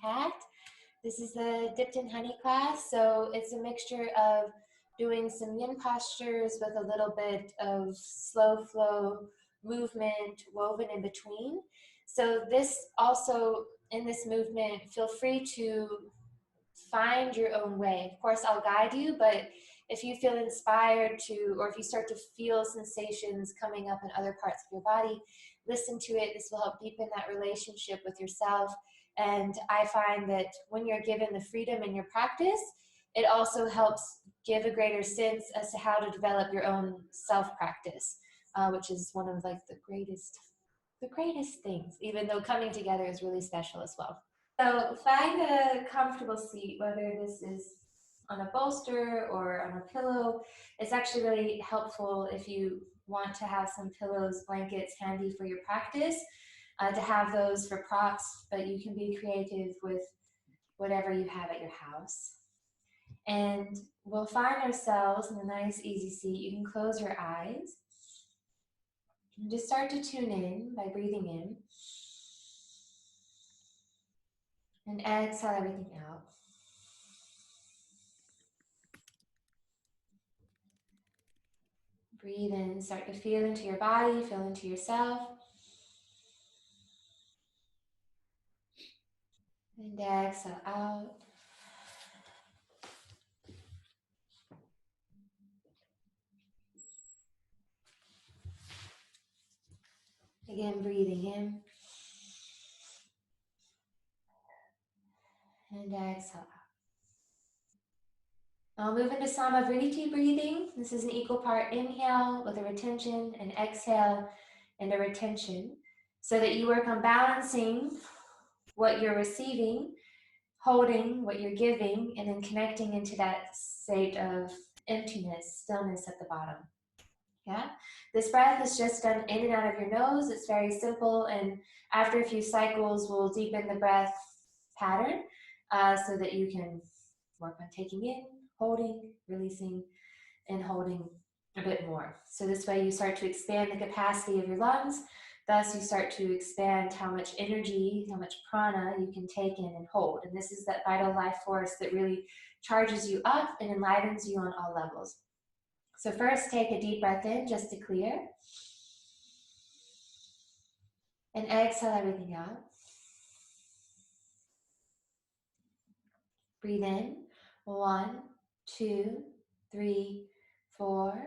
Cat. This is the Dipped in Honey class, so it's a mixture of doing some yin postures with a little bit of slow flow movement woven in between. So this also, in this movement, feel free to find your own way. Of course, I'll guide you, but if you feel inspired to, or if you start to feel sensations coming up in other parts of your body, listen to it. This will help deepen that relationship with yourself. And I find that when you're given the freedom in your practice, it also helps give a greater sense as to how to develop your own self-practice, which is one of like the greatest things, even though coming together is really special as well. So find a comfortable seat, whether this is on a bolster or on a pillow. It's actually really helpful if you want to have some pillows, blankets handy for your practice, to have those for props, but you can be creative with whatever you have at your house. And we'll find ourselves in a nice, easy seat. You can close your eyes and just start to tune in by breathing in. And exhale everything out. Breathe in, start to feel into your body, feel into yourself. And exhale out. Again, breathing in. And exhale out. I'll move into Fluidity breathing. This is an equal part inhale with a retention, and exhale and a retention, so that you work on balancing what you're receiving, holding what you're giving, and then connecting into that state of emptiness, stillness at the bottom. Yeah, this breath is just done in and out of your nose. It's very simple, and after a few cycles, we'll deepen the breath pattern so that you can work on taking in, holding, releasing, and holding a bit more. So this way you start to expand the capacity of your lungs. Thus you start to expand how much energy, how much prana you can take in and hold. And this is that vital life force that really charges you up and enlivens you on all levels. So first take a deep breath in just to clear. And exhale everything out. Breathe in. 1, 2, 3, 4.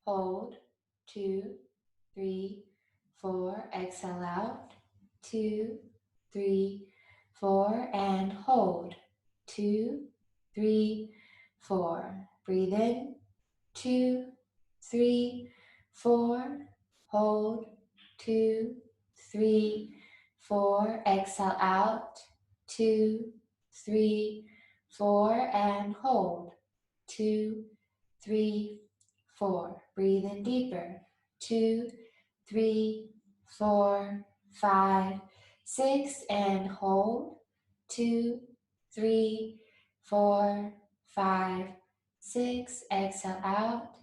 Hold. 2, 3, 4. Exhale out. 2, 3, 4. And hold. 2, 3, 4. Breathe in. 2, 3, 4. Hold. 2, 3, 4. Exhale out. 2, 3, 4. And hold. 2, 3, 4. Breathe in deeper. 2, 3, 4, 5, 6. And hold. 2, 3, 4, 5, 6. Exhale out.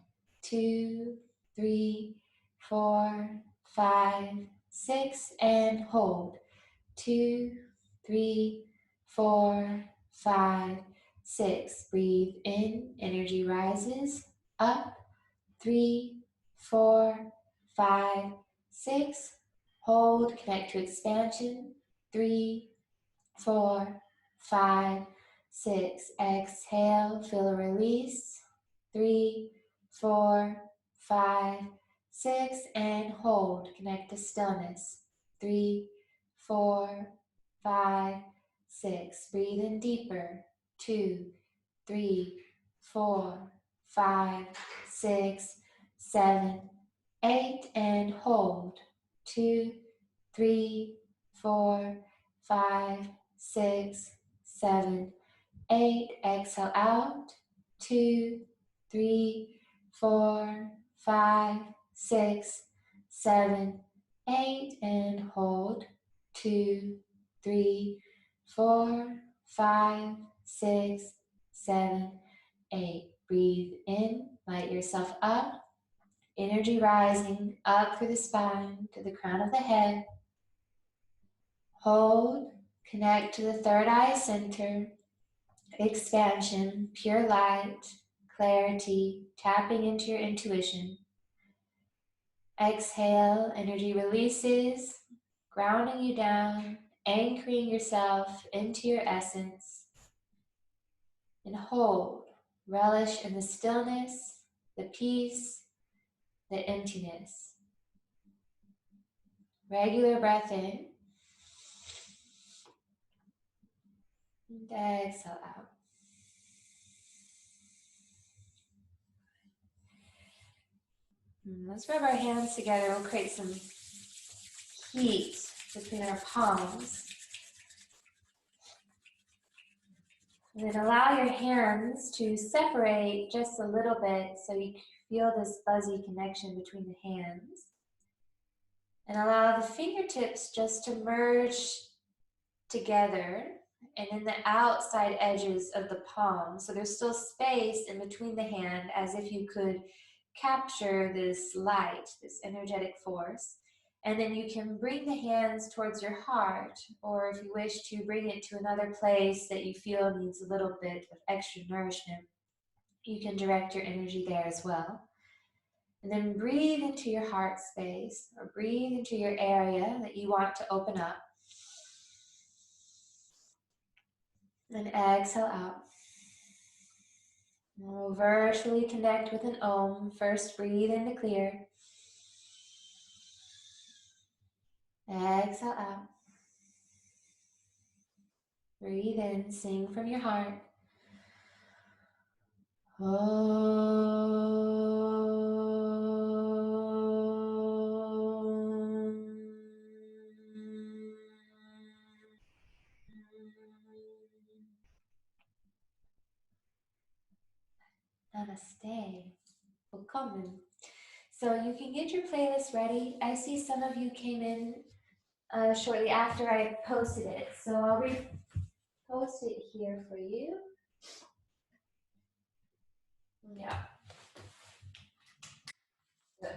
2, 3, 4, 5, 6. And hold. 2, 3, 4, 5, 6. Breathe in. Energy rises. Up. 3, 4, 5, 6. Hold. Connect to expansion. 3, 4, 5, 6. Exhale. Feel a release. 3, 4, 5, 6. And hold. Connect to stillness. 3, 4, 5, 6. Breathe in deeper. 2, 3, 4, 5, 6, 7, 8. And hold. 2, 3, 4, 5, 6, 7, 8. Exhale out. 2, 3, 4, 5, 6, 7, 8. And hold. 2, 3, 4, 5, 6, 7, 8. Breathe in, light yourself up. Energy rising up through the spine to the crown of the head. Hold, Connect to the third eye center, expansion, pure light, clarity, tapping into your intuition. Exhale, energy releases, grounding you down, anchoring yourself into your essence. And hold, relish in the stillness, the peace, the emptiness. Regular breath in, and exhale out. Let's rub our hands together. We'll create some heat between our palms. And then allow your hands to separate just a little bit so you feel this fuzzy connection between the hands. And allow the fingertips just to merge together and in the outside edges of the palm. So there's still space in between the hand as if you could capture this light, this energetic force. And then you can bring the hands towards your heart, or if you wish to bring it to another place that you feel needs a little bit of extra nourishment, you can direct your energy there as well. And then breathe into your heart space, or breathe into your area that you want to open up. And exhale out. We'll virtually connect with an Om. First, breathe in to clear. Exhale out. Breathe in, sing from your heart. Namaste. Willkommen. So you can get your playlist ready. I see some of you came in shortly after I posted it. So I'll repost it here for you. Yeah. Good.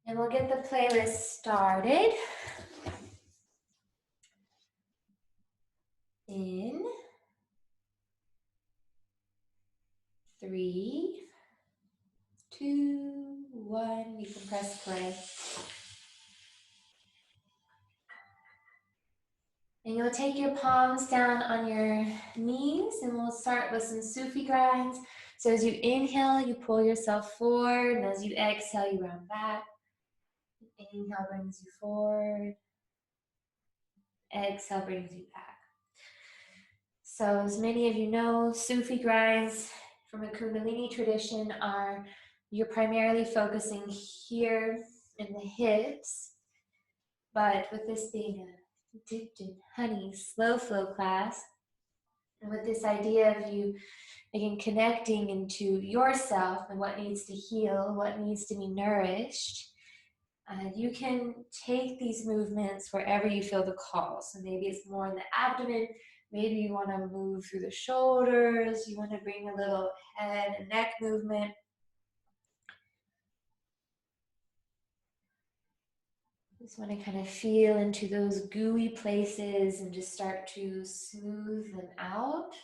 And we'll get the playlist started in 3, 2, 1. You can press play. And you'll take your palms down on your knees, and we'll start with some Sufi Grinds. So as you inhale, you pull yourself forward, and as you exhale, you round back. Inhale brings you forward. Exhale brings you back. So as many of you know, Sufi Grinds from a Kundalini tradition you're primarily focusing here in the hips, but with this being a dipped in honey slow flow class, and with this idea of you again connecting into yourself and what needs to heal, what needs to be nourished, you can take these movements wherever you feel the call. So maybe it's more in the abdomen, maybe you want to move through the shoulders, you want to bring a little head and neck movement. Just want to kind of feel into those gooey places and just start to smooth them out.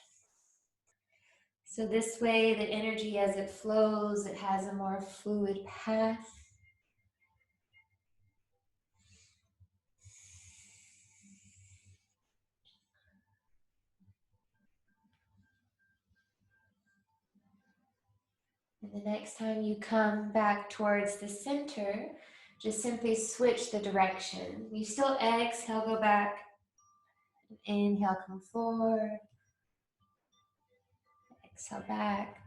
So this way, the energy as it flows, it has a more fluid path. And the next time you come back towards the center, just simply switch the direction. You still exhale, go back. Inhale, come forward. Exhale back.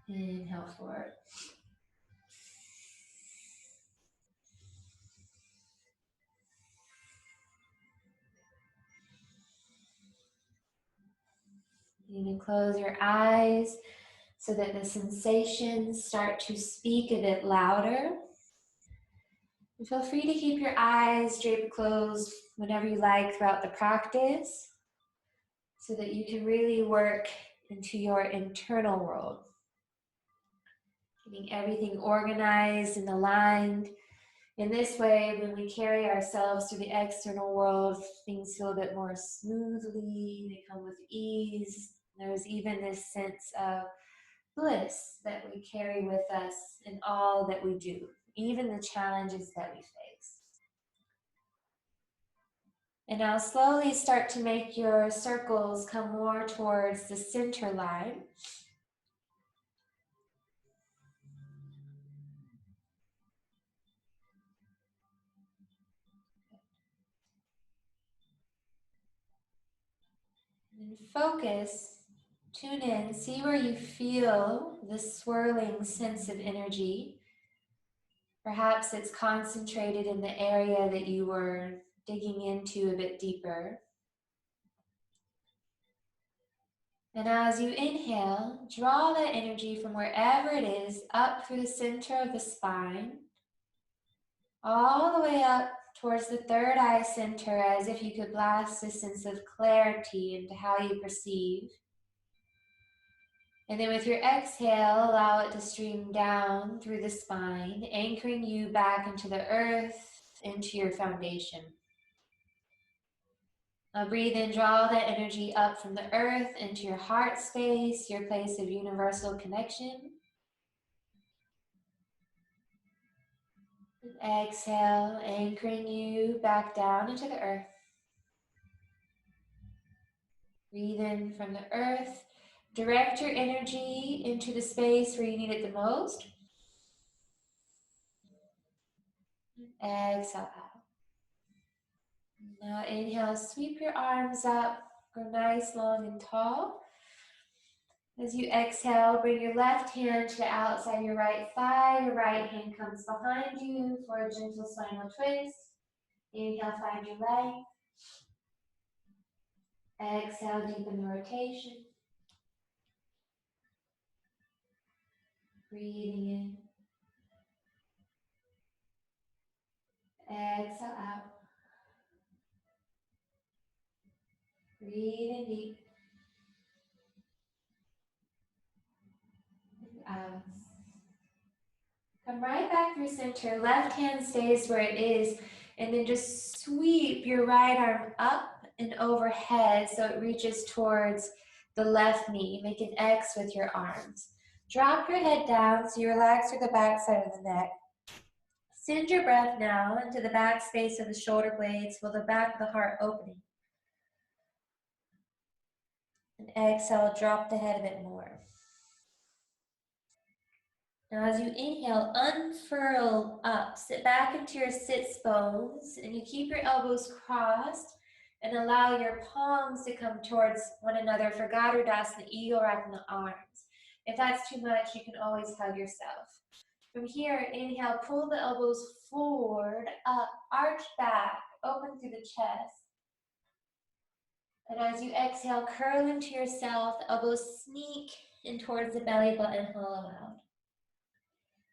Inhale forward. You can close your eyes so that the sensations start to speak a bit louder. And feel free to keep your eyes draped closed whenever you like throughout the practice, so that you can really work into your internal world. Getting everything organized and aligned In this way, when we carry ourselves through the external world, things feel a bit more smoothly, they come with ease. There's even this sense of bliss that we carry with us in all that we do, even the challenges that we face. And now slowly start to make your circles come more towards the center line. And focus, tune in, see where you feel the swirling sense of energy. Perhaps it's concentrated in the area that you were digging into a bit deeper. And as you inhale, draw that energy from wherever it is up through the center of the spine, all the way up towards the third eye center, as if you could blast a sense of clarity into how you perceive. And then with your exhale, allow it to stream down through the spine, anchoring you back into the earth, into your foundation. Now breathe in, draw that energy up from the earth into your heart space, your place of universal connection. And exhale, anchoring you back down into the earth. Breathe in from the earth. Direct your energy into the space where you need it the most. Exhale out. Now inhale, sweep your arms up, go nice, long, and tall. As you exhale, bring your left hand to the outside of your right thigh. Your right hand comes behind you for a gentle spinal twist. Inhale, find your length. Exhale, deepen the rotation. Breathing in. Exhale out. Breathe in deep. Out. Come right back through center. Left hand stays where it is. And then just sweep your right arm up and overhead so it reaches towards the left knee. Make an X with your arms. Drop your head down so you relax through the back side of the neck. Send your breath now into the back space of the shoulder blades with the back of the heart opening. And exhale, drop the head a bit more. Now as you inhale, unfurl up, sit back into your sits bones, and you keep your elbows crossed and allow your palms to come towards one another for Gadudasana, eagle wrap in the arms. If that's too much, you can always hug yourself. From here, inhale, pull the elbows forward, up, arch back, open through the chest. And as you exhale, curl into yourself, the elbows sneak in towards the belly button, hollow out.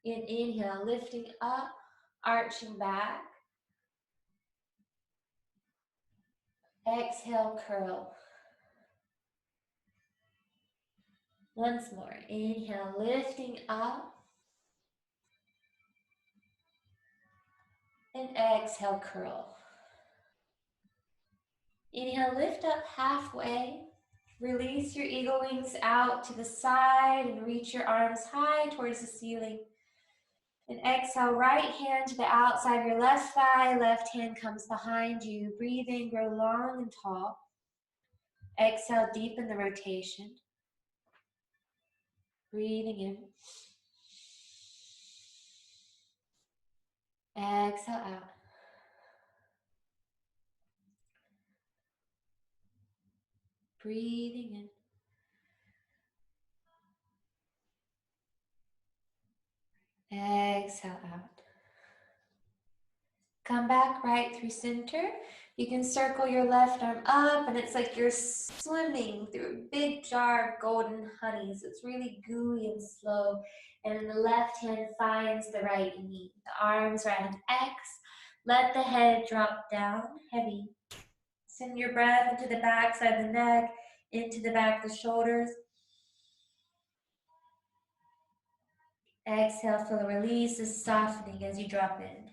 Inhale, lifting up, arching back. Exhale, curl. Once more. Inhale, lifting up. And exhale, curl. Inhale, lift up halfway. Release your eagle wings out to the side and reach your arms high towards the ceiling. And exhale, right hand to the outside of your left thigh, left hand comes behind you. Breathe in, grow long and tall. Exhale, deepen the rotation. Breathing in. Exhale out. Breathing in. Exhale out. Come back right through center. You can circle your left arm up and it's like you're swimming through a big jar of golden honey. So it's really gooey and slow. And then the left hand finds the right knee. The arms are at an X. Let the head drop down, heavy. Send your breath into the back side of the neck, into the back of the shoulders. Exhale, feel a release, a softening as you drop in.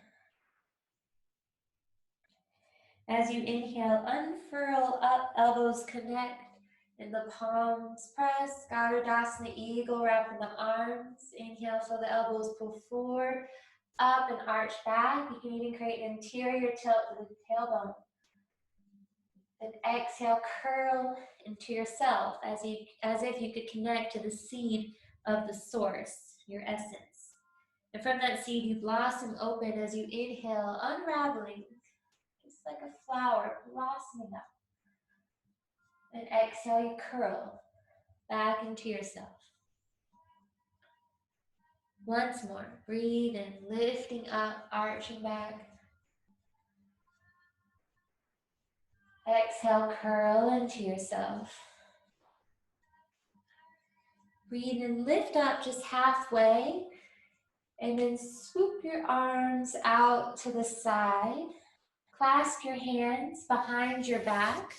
As you inhale, unfurl up, elbows connect, and the palms press. Garudasana Eagle, wrapping the arms. Inhale, feel the elbows pull forward, up and arch back. You can even create an interior tilt to the tailbone. Then exhale, curl into yourself as if you could connect to the seed of the source, your essence. And from that seed, you blossom open as you inhale, unraveling, just like a flower blossoming up. And exhale, you curl back into yourself. Once more, breathe in, lifting up, arching back. Exhale, curl into yourself. Breathe in, lift up just halfway, and then swoop your arms out to the side. Clasp your hands behind your back.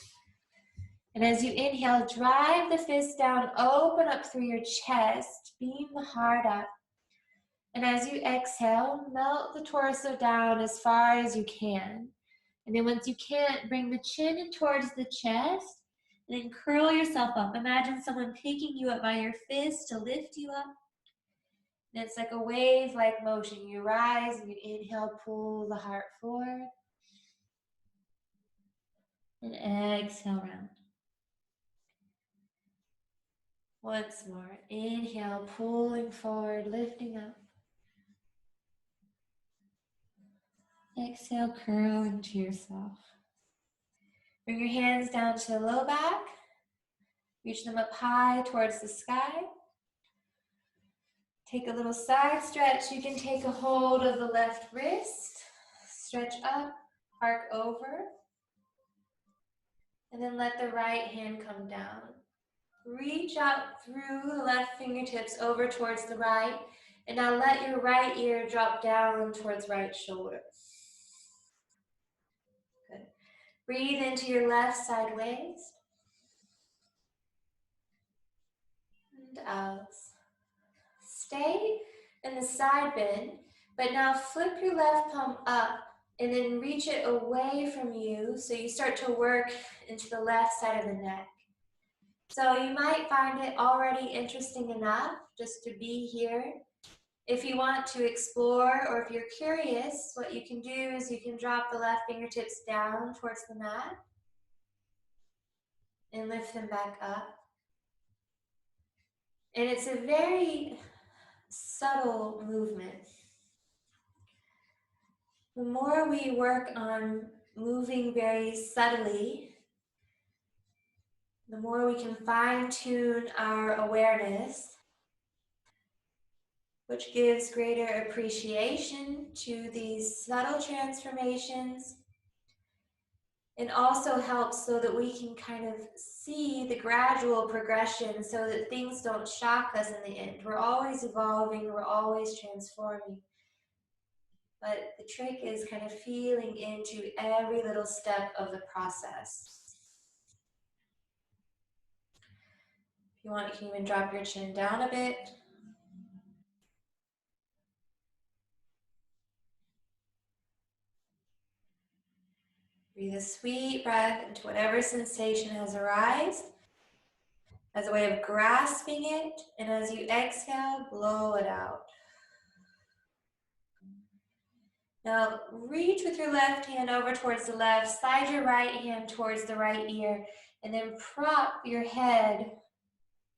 And as you inhale, drive the fist down, open up through your chest, beam the heart up. And as you exhale, melt the torso down as far as you can. And then once you can't, bring the chin in towards the chest, and then curl yourself up. Imagine someone picking you up by your fist to lift you up. And it's like a wave-like motion. You rise and you inhale, pull the heart forward. And exhale, round. Once more, inhale, pulling forward, lifting up. Exhale, curl into yourself. Bring your hands down to the low back. Reach them up high towards the sky. Take a little side stretch. You can take a hold of the left wrist. Stretch up, arc over. And then let the right hand come down. Reach out through the left fingertips over towards the right. And now let your right ear drop down towards right shoulder. Good. Breathe into your left side waist. And out. Stay in the side bend, but now flip your left palm up and then reach it away from you so you start to work into the left side of the neck. So you might find it already interesting enough just to be here. If you want to explore or if you're curious, what you can do is you can drop the left fingertips down towards the mat and lift them back up. And it's a very subtle movement. The more we work on moving very subtly, the more we can fine-tune our awareness, which gives greater appreciation to these subtle transformations, and also helps so that we can kind of see the gradual progression so that things don't shock us in the end. We're always evolving, we're always transforming. But the trick is kind of feeling into every little step of the process. If you want, you can even drop your chin down a bit. Breathe a sweet breath into whatever sensation has arisen as a way of grasping it, and as you exhale, blow it out. Now reach with your left hand over towards the left, slide your right hand towards the right ear, and then prop your head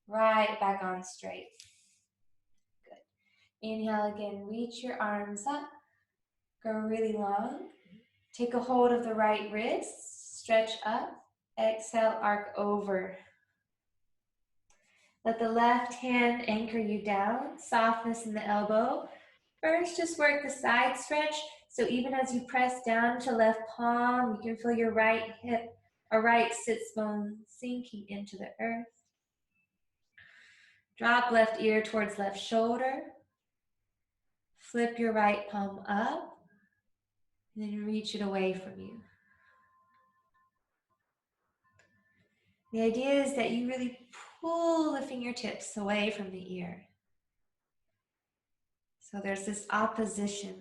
right back on straight. Good. Inhale again, reach your arms up, go really long. Take a hold of the right wrist, stretch up, exhale, arc over. Let the left hand anchor you down, softness in the elbow. First, just work the side stretch. So even as you press down to left palm, you can feel your right hip or right sits bone sinking into the earth. Drop left ear towards left shoulder. Flip your right palm up, and then reach it away from you. The idea is that you really pull the fingertips away from the ear. So there's this opposition,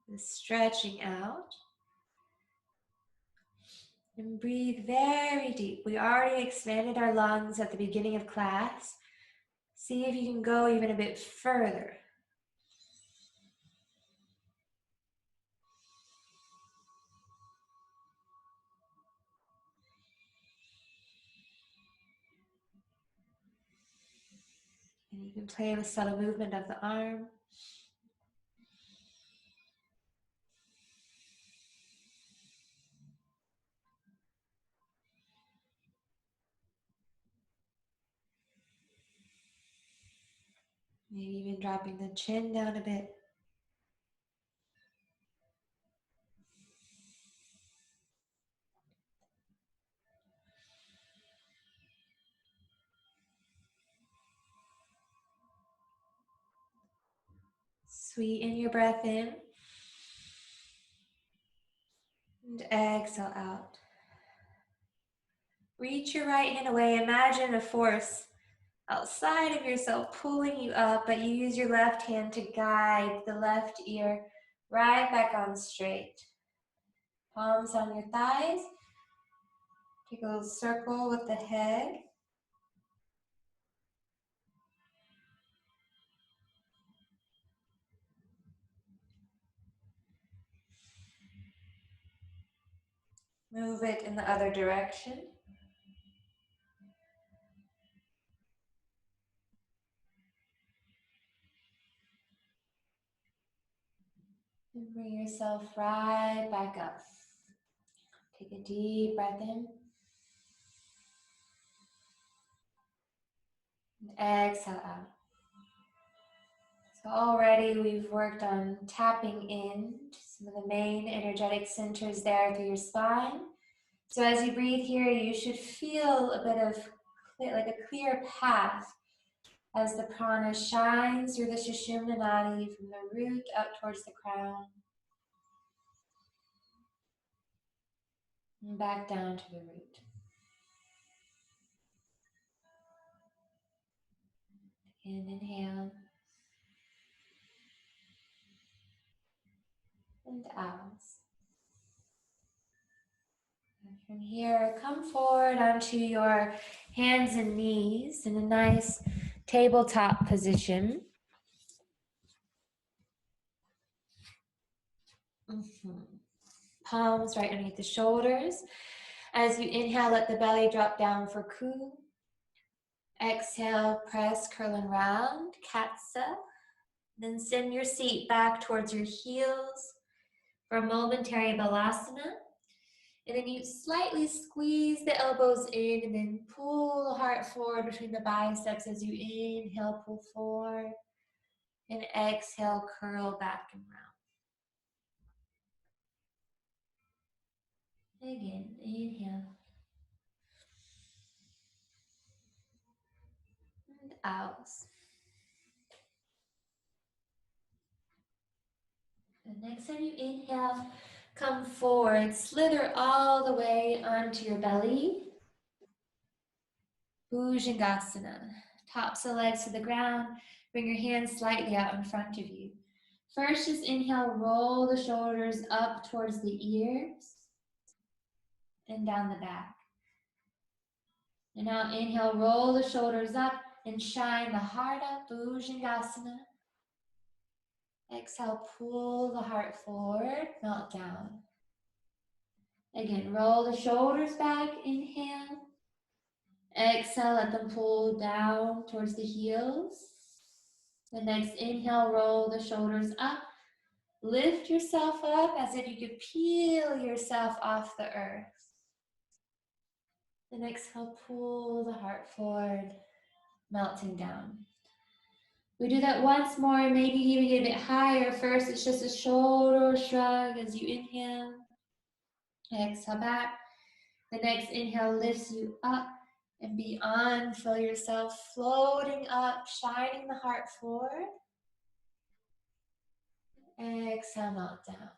this stretching out, And breathe very deep. We already expanded our lungs at the beginning of class. See if you can go even a bit further. And you can play with subtle movement of the arm. Maybe even dropping the chin down a bit. Sweeten your breath in. And exhale out. Reach your right hand away. Imagine a force outside of yourself pulling you up, but you use your left hand to guide the left ear right back on straight. Palms on your thighs. Take a little circle with the head. Move it in the other direction. And bring yourself right back up. Take a deep breath in. And exhale out. So already we've worked on tapping in to some of the main energetic centers there through your spine. So as you breathe here, you should feel a bit of like a clear path as the prana shines through the Sushumna Nadi from the root up towards the crown and back down to the root. And inhale and out. And from here, come forward onto your hands and knees in a nice tabletop position. Palms right underneath the shoulders. As you inhale, let the belly drop down for Ku. Exhale, press, curl, and round, Katsa. Then send your seat back towards your heels for a momentary Balasana. And then you slightly squeeze the elbows in and then pull the heart forward between the biceps as you inhale, pull forward. And exhale, curl back and round. Again, inhale. And out. The next time you inhale, come forward, slither all the way onto your belly. Bhujangasana. Tops of the legs to the ground. Bring your hands slightly out in front of you. First, just inhale, roll the shoulders up towards the ears and down the back. And now inhale, roll the shoulders up and shine the heart up, Bhujangasana. Exhale, pull the heart forward, melt down. Again, roll the shoulders back, inhale. Exhale, let them pull down towards the heels. The next inhale, roll the shoulders up. Lift yourself up as if you could peel yourself off the earth. Then exhale, pull the heart forward, melting down. We do that once more, maybe even get a bit higher. First, it's just a shoulder shrug as you inhale. Exhale back. The next inhale lifts you up and beyond. Feel yourself floating up, shining the heart forward. Exhale, melt down.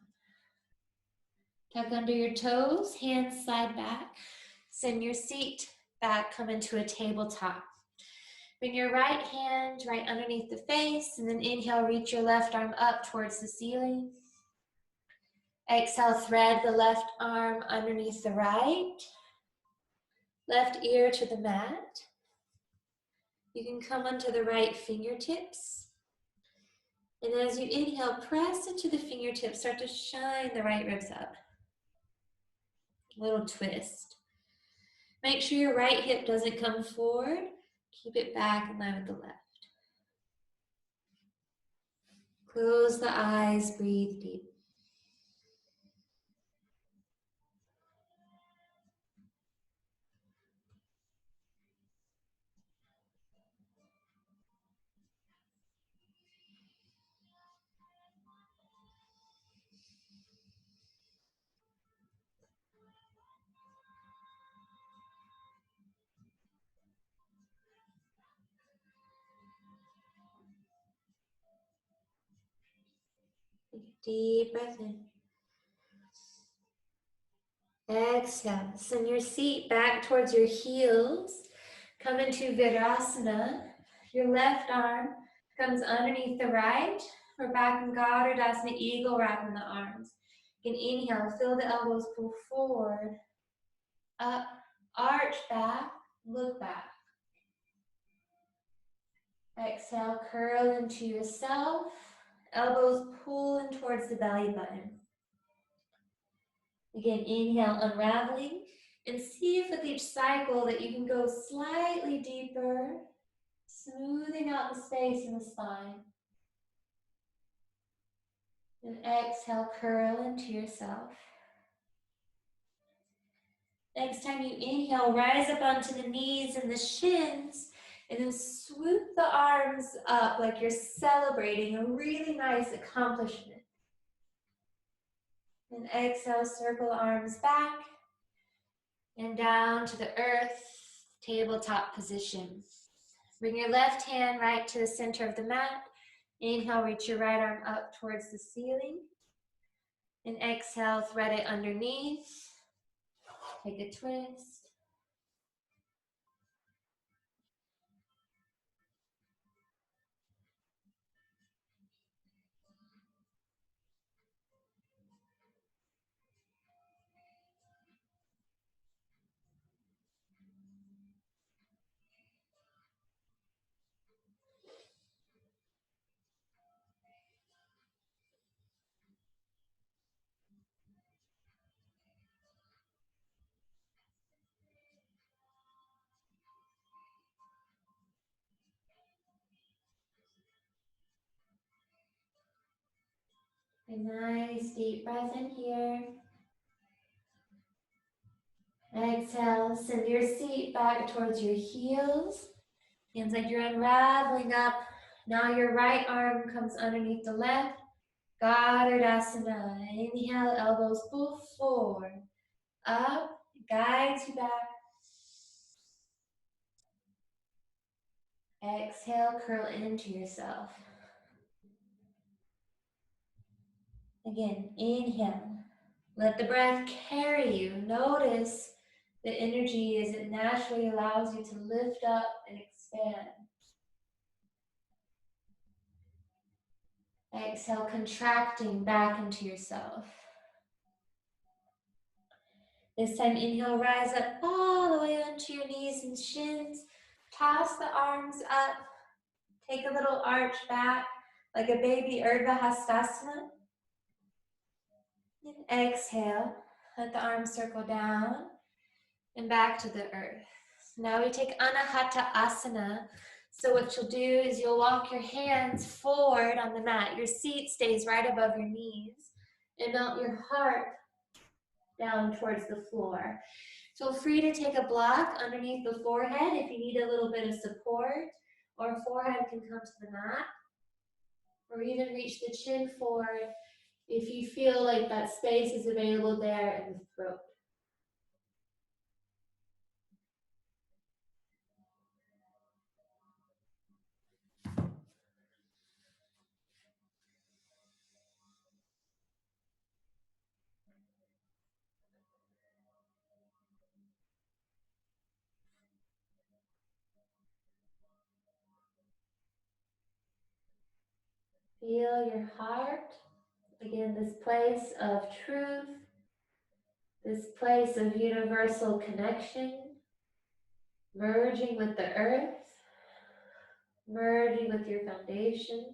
Tuck under your toes, hands slide back. Send your seat back, come into a tabletop. Bring your right hand right underneath the face, and then inhale, reach your left arm up towards the ceiling. Exhale, thread the left arm underneath the right. Left ear to the mat. You can come onto the right fingertips. And as you inhale, press into the fingertips. Start to shine the right ribs up. Little twist. Make sure your right hip doesn't come forward. Keep it back in line with the left. Close the eyes, breathe deep. Take a deep breath in. Exhale. Send your seat back towards your heels. Come into Virasana. Your left arm comes underneath the right. We're back in Goddardasana, eagle wrapping the arms. You can inhale, feel the elbows pull forward, up, arch back, look back. Exhale, curl into yourself. Elbows pull in towards the belly button. Again, inhale, unraveling. And see if with each cycle that you can go slightly deeper, smoothing out the space in the spine. And exhale, curl into yourself. Next time you inhale, rise up onto the knees and the shins, and then swoop the arms up like you're celebrating a really nice accomplishment. And exhale, circle arms back and down to the earth, tabletop position. Bring your left hand right to the center of the mat. Inhale, reach your right arm up towards the ceiling. And exhale, thread it underneath. Take a twist. A nice deep breath in here. Exhale, send your seat back towards your heels. Hands like you're unraveling up. Now your right arm comes underneath the left. Goddardasana. Inhale, elbows pull forward. Up, guides you back. Exhale, curl into yourself. Again, inhale. Let the breath carry you. Notice the energy as it naturally allows you to lift up and expand. Exhale, contracting back into yourself. This time, inhale, rise up all the way onto your knees and shins. Toss the arms up. Take a little arch back, like a baby Urdhva Hastasana. And exhale, let the arms circle down and back to the earth. Now we take Anahata Asana. So what you'll do is you'll walk your hands forward on the mat. Your seat stays right above your knees. And melt your heart down towards the floor. Feel free to take a block underneath the forehead if you need a little bit of support, or forehead can come to the mat, or even reach the chin forward if you feel like that space is available there in the throat. Feel your heart Again, this place of truth, this place of universal connection, merging with the earth, merging with your foundation,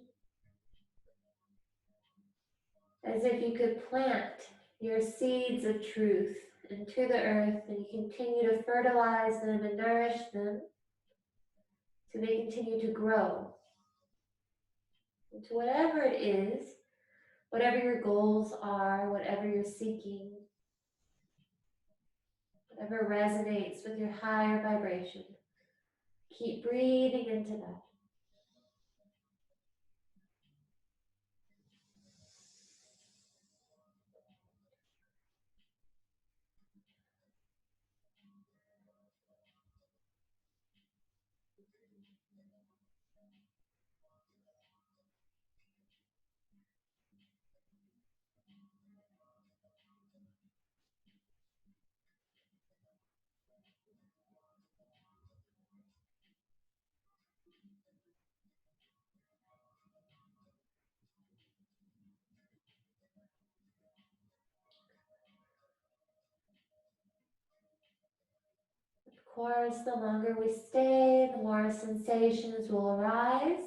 as if you could plant your seeds of truth into the earth and you continue to fertilize them and nourish them so they continue to grow into whatever it is, whatever your goals are, whatever you're seeking, whatever resonates with your higher vibration. Keep breathing into that. Of course, the longer we stay, the more sensations will arise.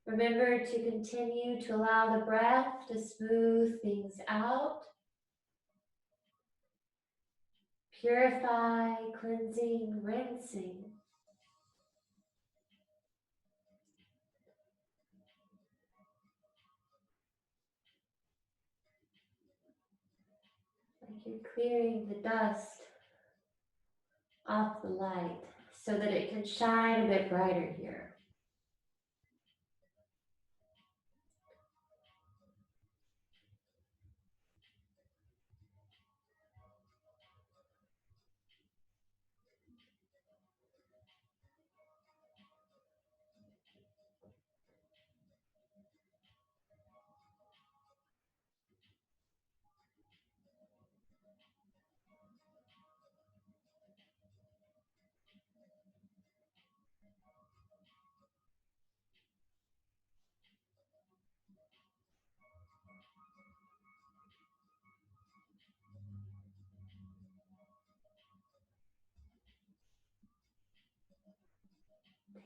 Remember to continue to allow the breath to smooth things out, purify, cleansing, rinsing. Like you're clearing the dust off the light so that it can shine a bit brighter here.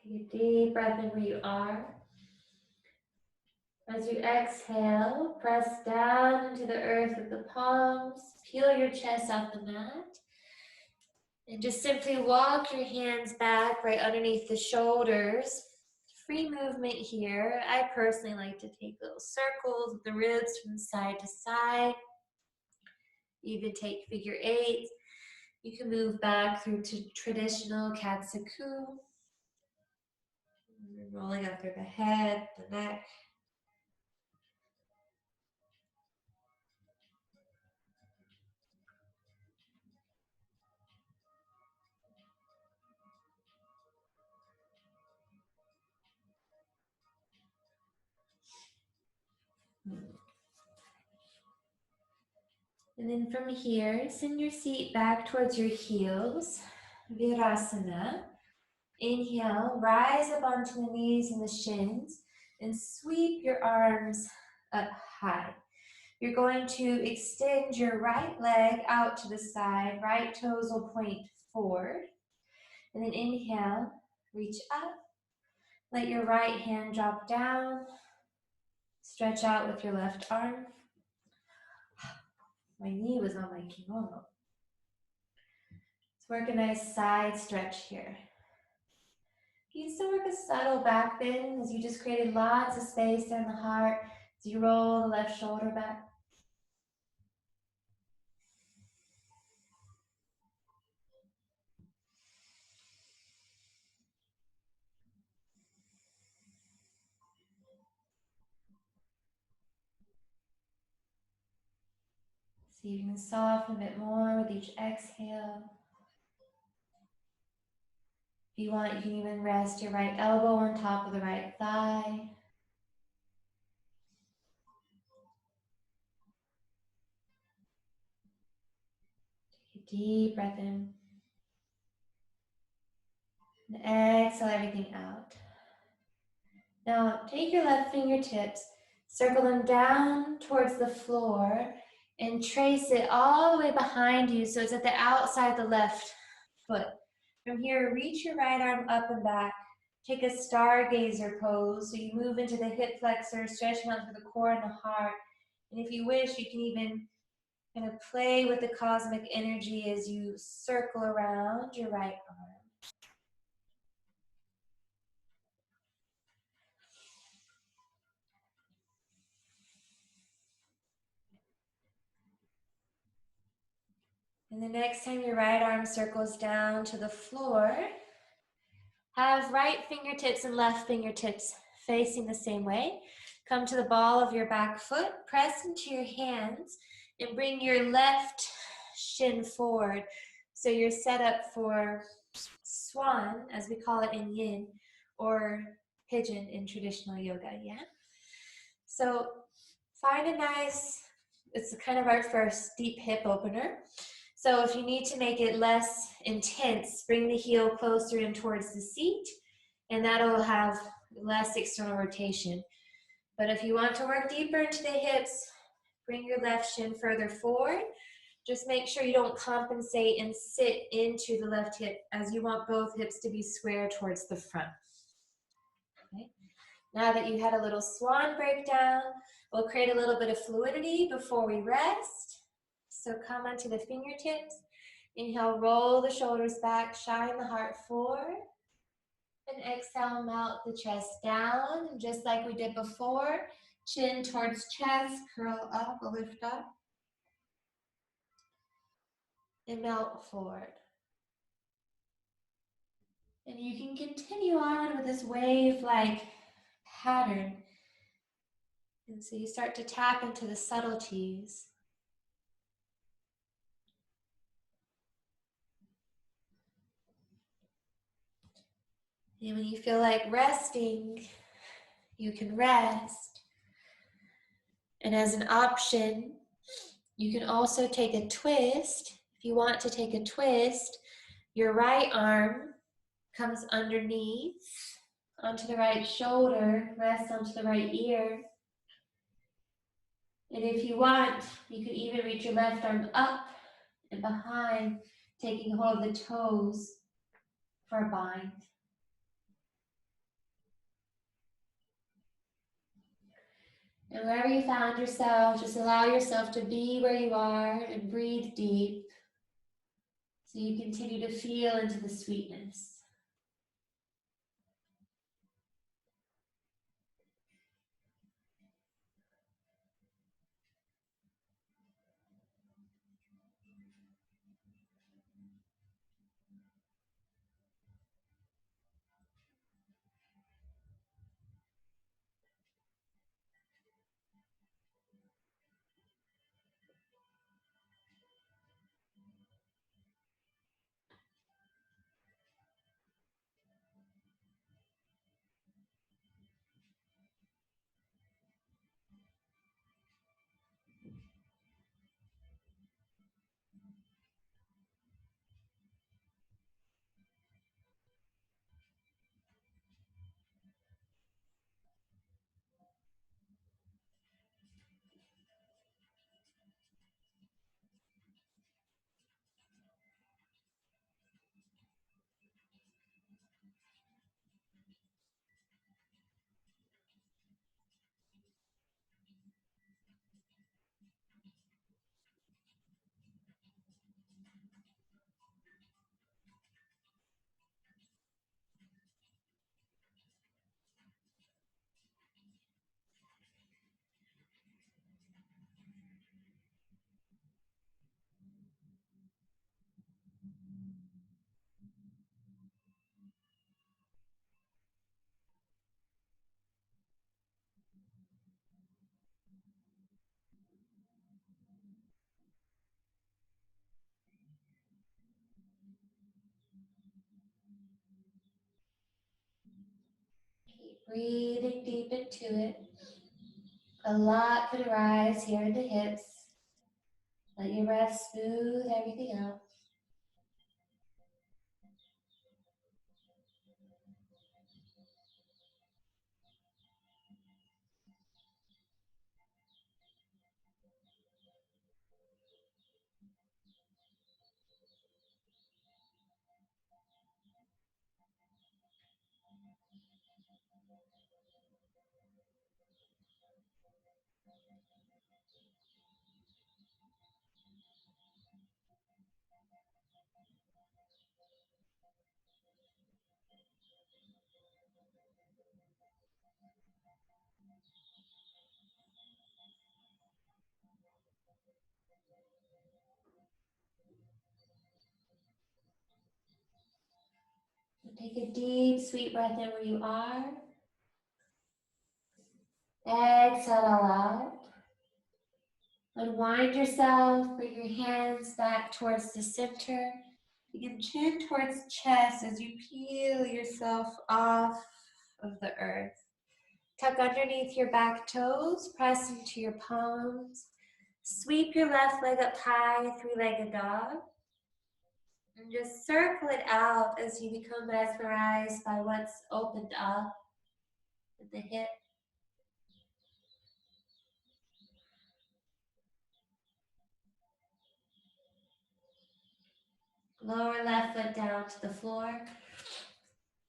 Take a deep breath in where you are. As you exhale, press down into the earth with the palms, peel your chest off the mat, and just simply walk your hands back right underneath the shoulders. Free movement here. I personally like to take little circles with the ribs from side to side. Even take figure eight. You can move back through to traditional katsuku. Rolling up through the head, the neck. And then from here, send your seat back towards your heels, Virasana. Inhale, rise up onto the knees and the shins, and sweep your arms up high. You're going to extend your right leg out to the side, right toes will point forward. And then inhale, reach up, let your right hand drop down, stretch out with your left arm. My knee was on my kimono. Let's work a nice side stretch here. You can still work a subtle back bend as you just created lots of space there in the heart as you roll the left shoulder back. So you can soften a bit more with each exhale. If you want, you can even rest your right elbow on top of the right thigh. Take a deep breath in. And exhale everything out. Now take your left fingertips, Circle them down towards the floor and trace it all the way behind you so it's at the outside of the left foot. From here, reach your right arm up and back. Take a Stargazer pose. So you move into the hip flexor, stretching out through the core and the heart. And if you wish, you can even kind of play with the cosmic energy as you circle around your right arm. And the next time your right arm circles down to the floor, have right fingertips and left fingertips facing the same way. Come to the ball of your back foot, press into your hands, and bring your left shin forward. So you're set up for swan, as we call it in yin, or pigeon in traditional yoga, yeah? So find a nice, it's kind of our first deep hip opener. So if you need to make it less intense, bring the heel closer in towards the seat, and that'll have less external rotation. But if you want to work deeper into the hips, bring your left shin further forward. Just make sure you don't compensate and sit into the left hip, as you want both hips to be square towards the front. Okay. Now that you had a little swan breakdown, we'll create a little bit of fluidity before we rest. So come onto the fingertips. Inhale, roll the shoulders back, shine the heart forward. And exhale, melt the chest down. And just like we did before, chin towards chest, curl up, lift up. And melt forward. And you can continue on with this wave-like pattern. And so you start to tap into the subtleties. And when you feel like resting, you can rest. And as an option, you can also take a twist. If you want to take a twist, your right arm comes underneath, onto the right shoulder, rests onto the right ear. And if you want, you can even reach your left arm up and behind, taking hold of the toes for a bind. And wherever you found yourself, just allow yourself to be where you are and breathe deep so you continue to feel into the sweetness. Keep breathing deep into it. A lot could arise here in the hips. Let your breath smooth everything out. Take a deep, sweet breath in where you are. Exhale all out. Unwind yourself, bring your hands back towards the center. Begin chin towards chest as you peel yourself off of the earth. Tuck underneath your back toes, press into your palms. Sweep your left leg up high, three-legged dog. And just circle it out as you become mesmerized by what's opened up at the hip. Lower left foot down to the floor.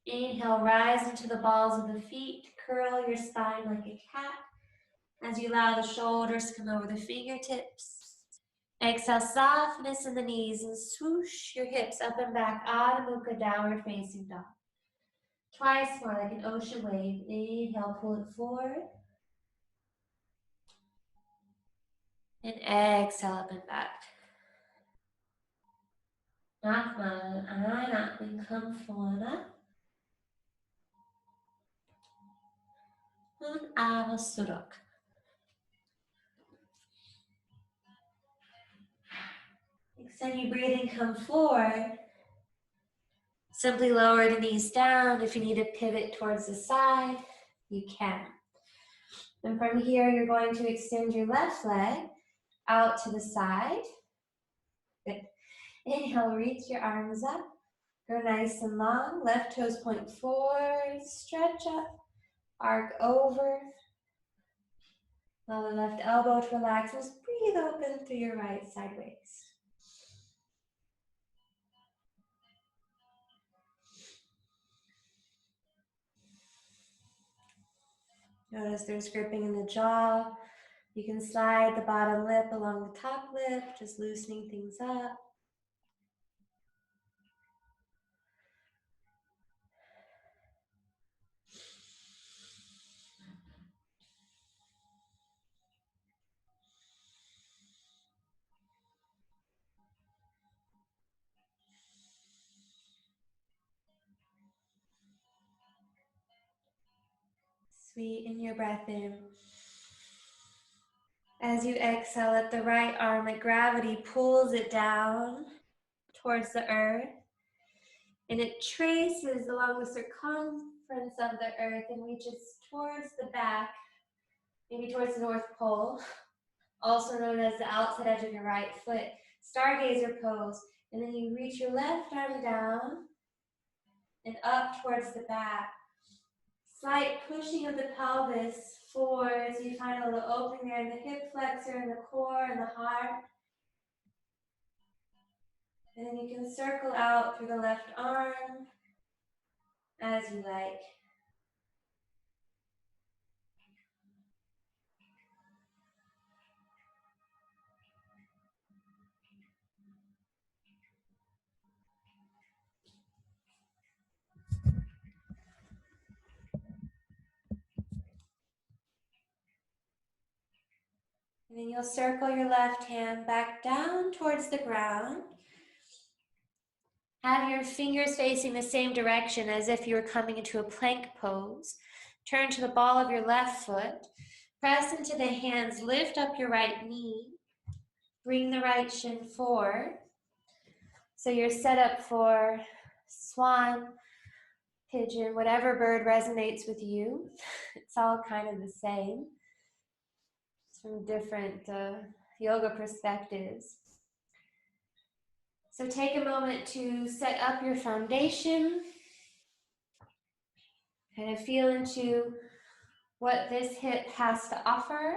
Inhale, rise into the balls of the feet. Curl your spine like a cat as you allow the shoulders to come over the fingertips. Exhale, softness in the knees and swoosh your hips up and back. Adho Mukha, downward facing dog. Twice more like an ocean wave. Inhale, pull it forward. And exhale, up and back. Atman, Anatman, come forward. And Avasudok. Extend your breathing, come forward. Simply lower the knees down. If you need to pivot towards the side, you can. And from here, you're going to extend your left leg out to the side. Good. Inhale, reach your arms up. Go nice and long. Left toes point forward. Stretch up. Arc over. Allow the left elbow to relax. Just breathe open through your right side waist. Notice there's gripping in the jaw. You can slide the bottom lip along the top lip, just loosening things up. Sweeten your breath in. As you exhale, let the right arm, like gravity, pulls it down towards the earth. And it traces along the circumference of the earth and reaches towards the back, maybe towards the North Pole, also known as the outside edge of your right foot. Stargazer Pose. And then you reach your left arm down and up towards the back. Slight pushing of the pelvis forward so you find a little opening there in the hip flexor and the core and the heart. And then you can circle out through the left arm as you like. And then you'll circle your left hand back down towards the ground. Have your fingers facing the same direction as if you were coming into a plank pose. Turn to the ball of your left foot. Press into the hands, lift up your right knee. Bring the right shin forward. So you're set up for swan, pigeon, whatever bird resonates with you. It's all kind of the same. It's from different yoga perspectives. So take a moment to set up your foundation. Kind of feel into what this hip has to offer.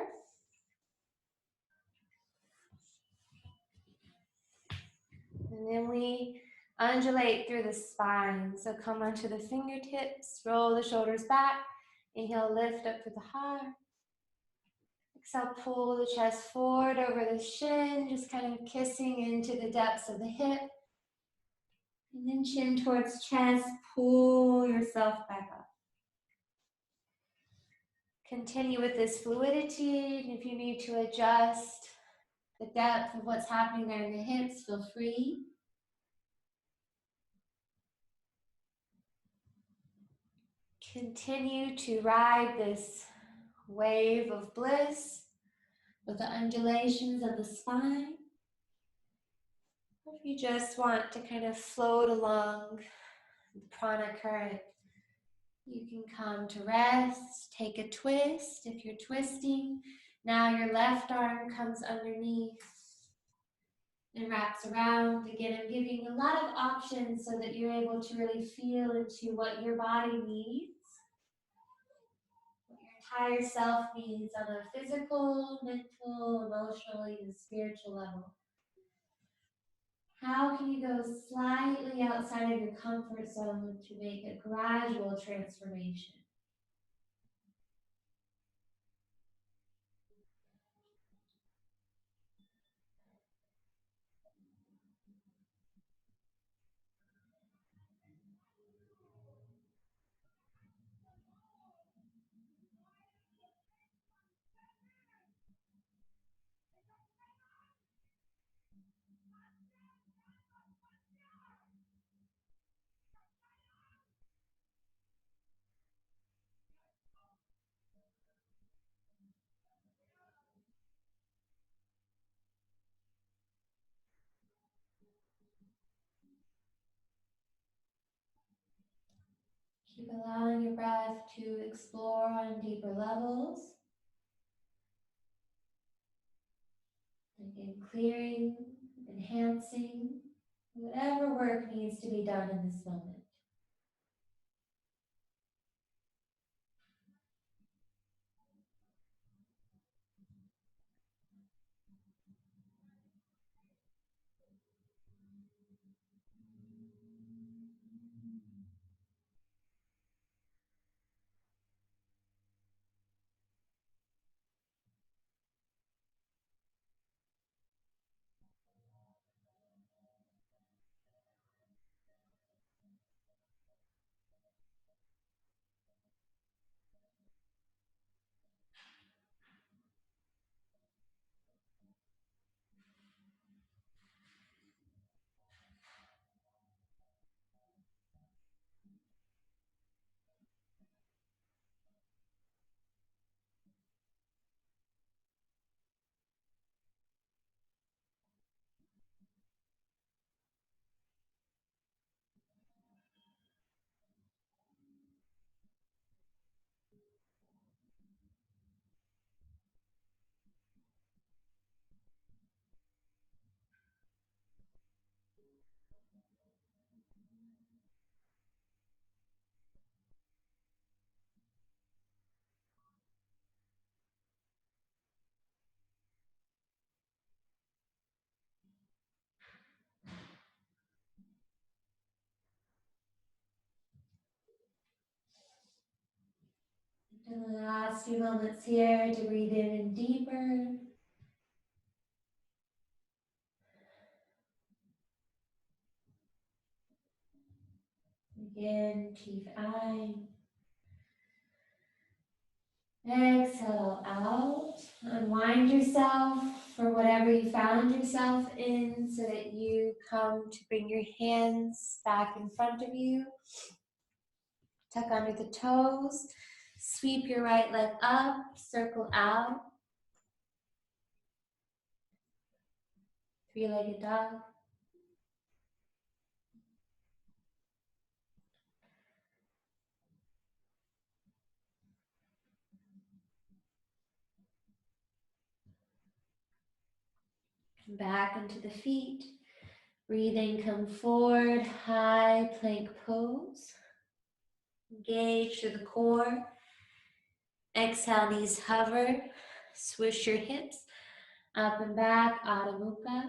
And then we undulate through the spine. So come onto the fingertips, roll the shoulders back. Inhale, lift up to the heart. Exhale, pull the chest forward over the shin, just kind of kissing into the depths of the hip. And then chin towards chest, pull yourself back up. Continue with this fluidity, and if you need to adjust the depth of what's happening there in the hips, feel free. Continue to ride this wave of bliss with the undulations of the spine. If you just want to kind of float along the prana current, you can come to rest, take a twist if you're twisting. Now your left arm comes underneath and wraps around. Again, I'm giving you a lot of options so that you're able to really feel into what your body needs, what your entire self needs on a physical, mental, emotional, even spiritual level. How can you go slightly outside of your comfort zone to make a gradual transformation? Keep allowing your breath to explore on deeper levels. Again, clearing, enhancing, whatever work needs to be done in this moment. And the last few moments here to breathe in and deeper. Again, keep eyeing. Exhale out. Unwind yourself for whatever you found yourself in so that you come to bring your hands back in front of you. Tuck under the toes. Sweep your right leg up, circle out. Three-legged dog. Come back into the feet. Breathing, come forward, high plank pose. Engage through the core. Exhale, knees hover. Swish your hips up and back, Adho Mukha.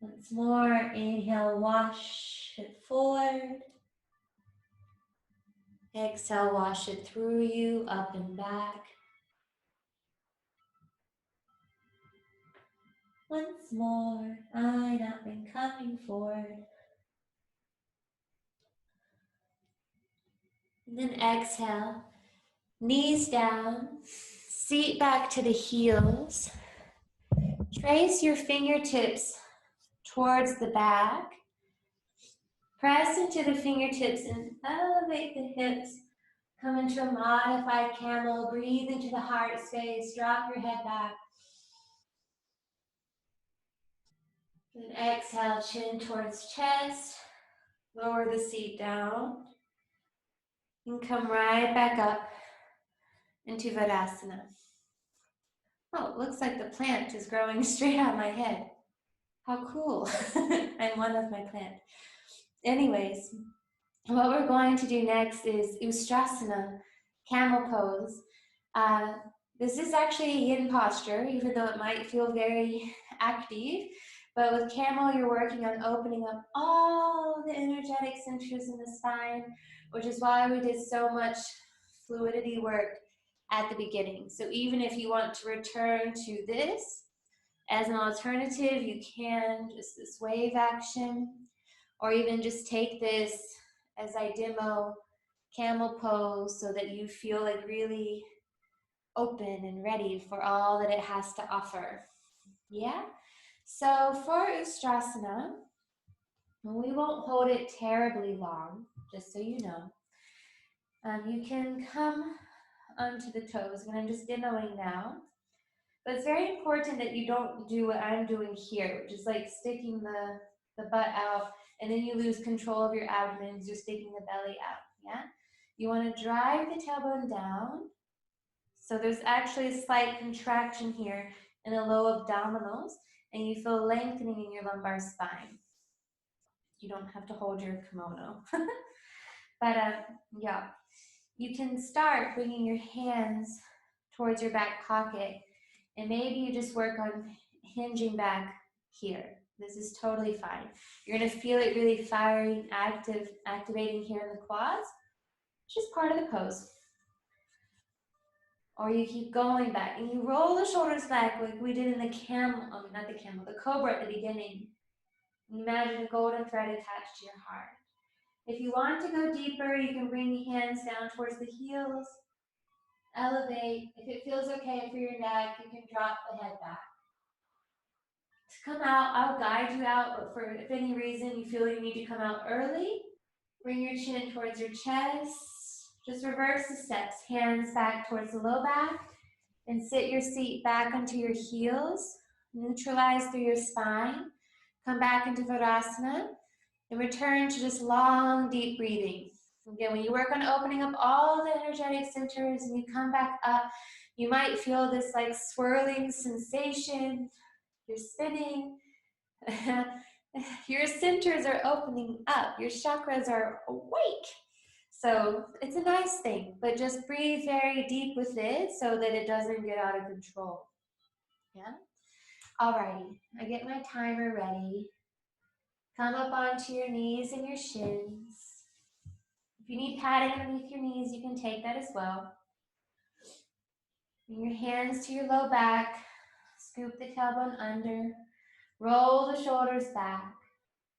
Once more, inhale, wash it forward. Exhale, wash it through you, up and back. Once more, line up and coming forward. And then exhale, knees down, seat back to the heels. Trace your fingertips towards the back. Press into the fingertips and elevate the hips. Come into a modified camel. Breathe into the heart space. Drop your head back. And exhale, chin towards chest. Lower the seat down. And come right back up into Vadasana. Oh, it looks like the plant is growing straight out of my head. How cool. I'm one of my plant. Anyways, what we're going to do next is Ustrasana, Camel Pose. This is actually a yin posture, even though it might feel very active. But with Camel, you're working on opening up all the energetic centers in the spine, which is why we did so much fluidity work at the beginning. So even if you want to return to this as an alternative, you can, just this wave action, or even just take this as I demo Camel Pose so that you feel like really open and ready for all that it has to offer. Yeah? So for Ustrasana, we won't hold it terribly long, just so you know. You can come onto the toes, and I'm just demoing now. But it's very important that you don't do what I'm doing here, which is like sticking the butt out, and then you lose control of your abdomen because you're sticking the belly out, yeah? You want to drive the tailbone down. So there's actually a slight contraction here in the low abdominals, and you feel lengthening in your lumbar spine. You don't have to hold your kimono. But yeah, you can start bringing your hands towards your back pocket, and maybe you just work on hinging back here. This is totally fine. You're gonna feel it really firing, activating here in the quads, which is part of the pose. Or you keep going back and you roll the shoulders back like we did in the camel, not the camel, the cobra at the beginning. Imagine a golden thread attached to your heart. If you want to go deeper, you can bring the hands down towards the heels, elevate. If it feels okay for your neck, you can drop the head back. To come out, I'll guide you out, but for if any reason you feel you need to come out early, bring your chin towards your chest. Just reverse the steps, hands back towards the low back, and sit your seat back onto your heels. Neutralize through your spine. Come back into Virasana and return to just long, deep breathing. Again, when you work on opening up all the energetic centers and you come back up, you might feel this like swirling sensation. You're spinning. Your centers are opening up. Your chakras are awake. So it's a nice thing, but just breathe very deep with it so that it doesn't get out of control. Yeah? Alrighty, I get my timer ready. Come up onto your knees and your shins. If you need padding underneath your knees, you can take that as well. Bring your hands to your low back. Scoop the tailbone under. Roll the shoulders back.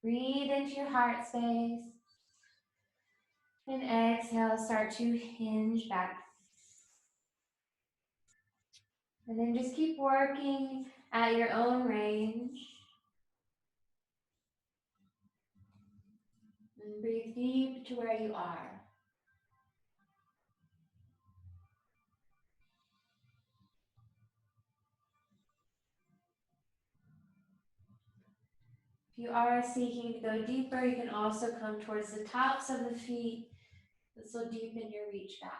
Breathe into your heart space. And exhale, start to hinge back. And then just keep working at your own range. And breathe deep to where you are. If you are seeking to go deeper, you can also come towards the tops of the feet. This will deepen your reach back.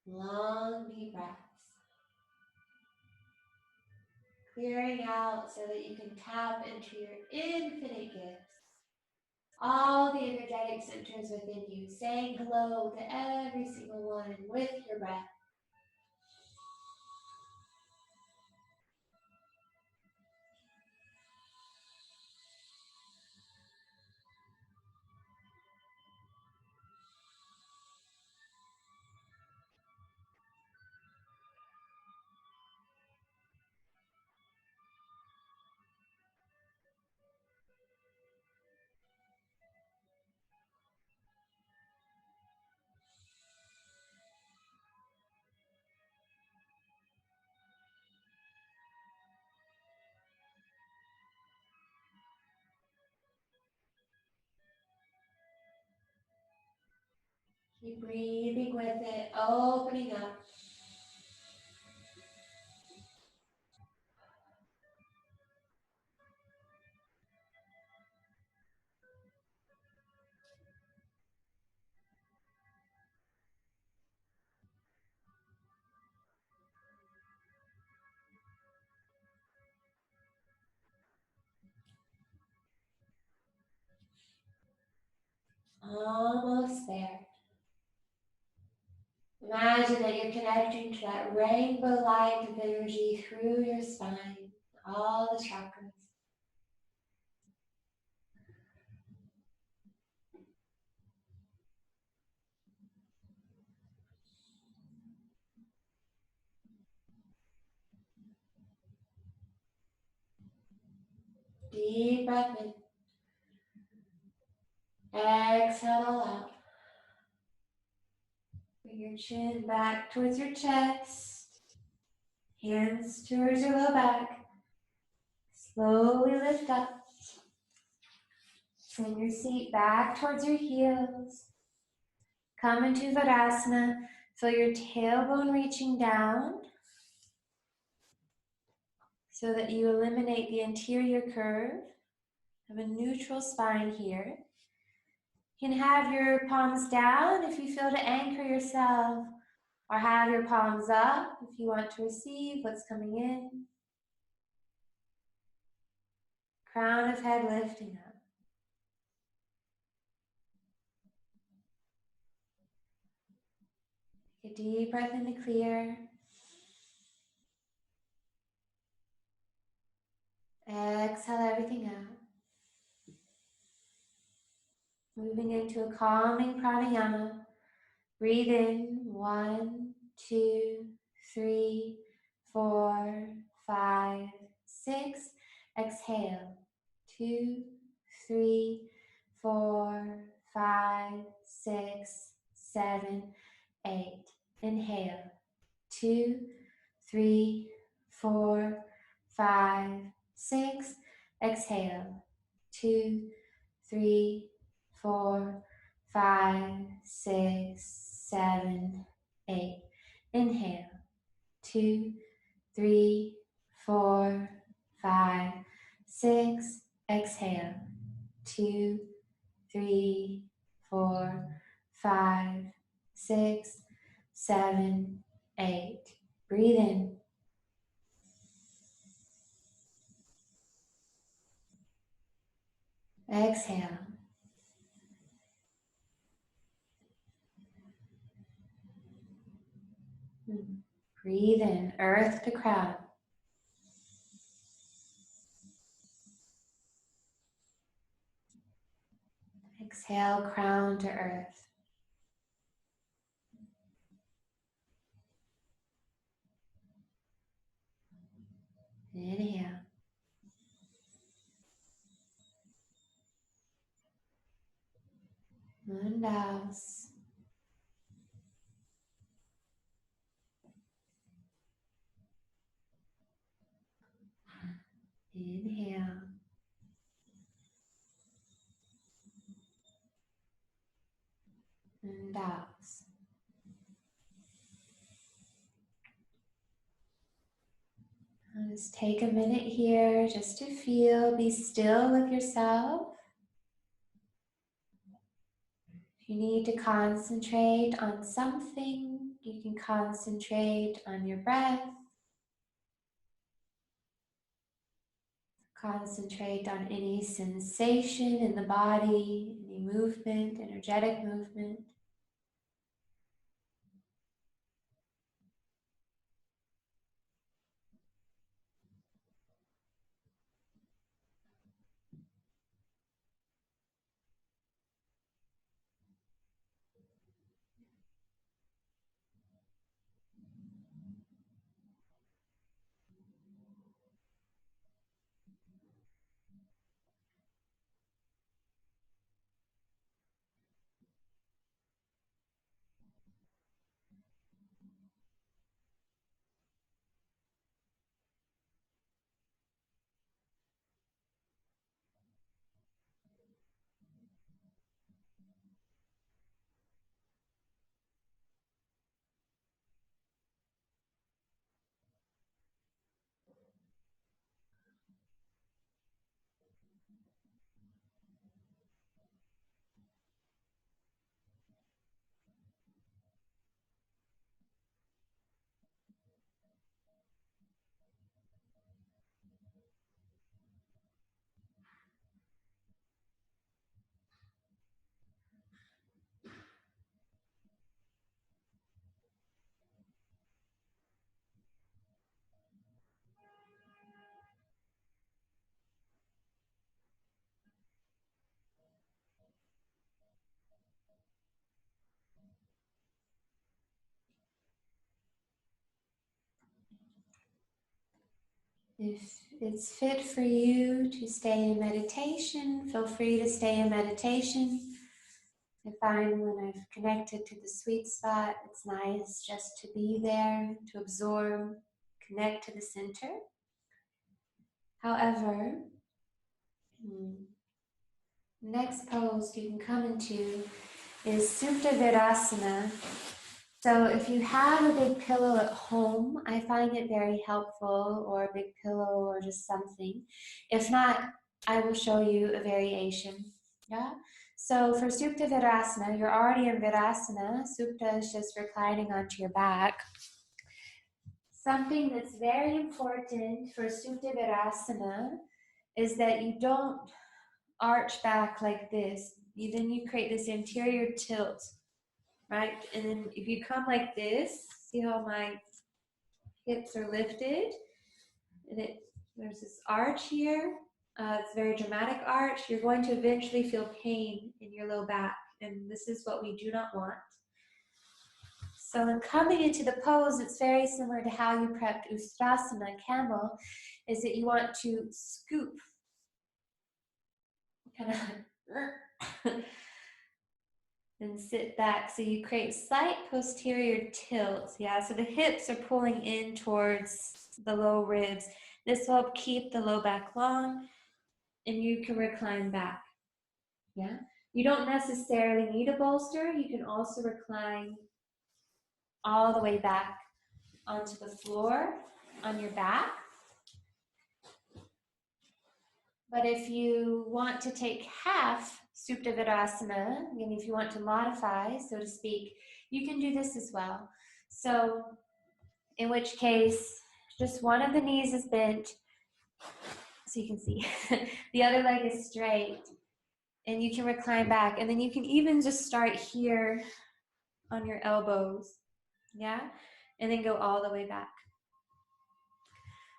Long, deep breaths. Clearing out so that you can tap into your infinite gifts. All the energetic centers within you, saying hello to every single one with your breath. Keep breathing with it, opening up. Almost there. Imagine that you're connecting to that rainbow light of energy through your spine, all the chakras. Deep breath in. Exhale all out. Bring your chin back towards your chest. Hands towards your low back. Slowly lift up. Send your seat back towards your heels. Come into Tadasana. Feel your tailbone reaching down so that you eliminate the anterior curve. Have a neutral spine here. You can have your palms down if you feel to anchor yourself, or have your palms up if you want to receive what's coming in. Crown of head lifting up. Take a deep breath in to clear. Exhale everything out. Moving into a calming pranayama. Breathe in, 1, 2, 3, 4, 5, 6. Exhale, 2, 3, 4, 5, 6, 7, 8. Inhale, 2, 3, 4, 5, 6. Exhale, 2, 3, 4, 5, 6, 7, 8. Inhale, 2, 3, 4, 5, 6. Exhale, 2, 3, 4, 5, 6, 7, 8. Breathe in. Exhale. Breathe in, earth to crown. Exhale, crown to earth. Inhale. Moonbows. Inhale. Moonbows. Just take a minute here just to feel, be still with yourself. If you need to concentrate on something, you can concentrate on your breath. Concentrate on any sensation in the body, any movement, energetic movement. If it's fit for you to stay in meditation, feel free to stay in meditation. I find when I've connected to the sweet spot, it's nice just to be there, to absorb, connect to the center. However, next pose you can come into is Supta Virasana. So if you have a big pillow at home, I find it very helpful, or a big pillow or just something. If not, I will show you a variation. Yeah. So for Supta Virasana, you're already in Virasana. Supta is just reclining onto your back. Something that's very important for Supta Virasana is that you don't arch back like this. Then you create this anterior tilt, right? And then if you come like this, see how my hips are lifted? And there's this arch here. It's a very dramatic arch. You're going to eventually feel pain in your low back, and this is what we do not want. So in coming into the pose, it's very similar to how you prepped Ustrasana, camel, is that you want to scoop, kind of and sit back. So you create slight posterior tilt. Yeah, so the hips are pulling in towards the low ribs. This will help keep the low back long, and you can recline back. Yeah, you don't necessarily need a bolster. You can also recline all the way back onto the floor on your back. But if you want to take half Supta Virasana, and if you want to modify, so to speak, you can do this as well. So in which case, just one of the knees is bent, so you can see. The other leg is straight, and you can recline back. And then you can even just start here on your elbows, yeah? And then go all the way back.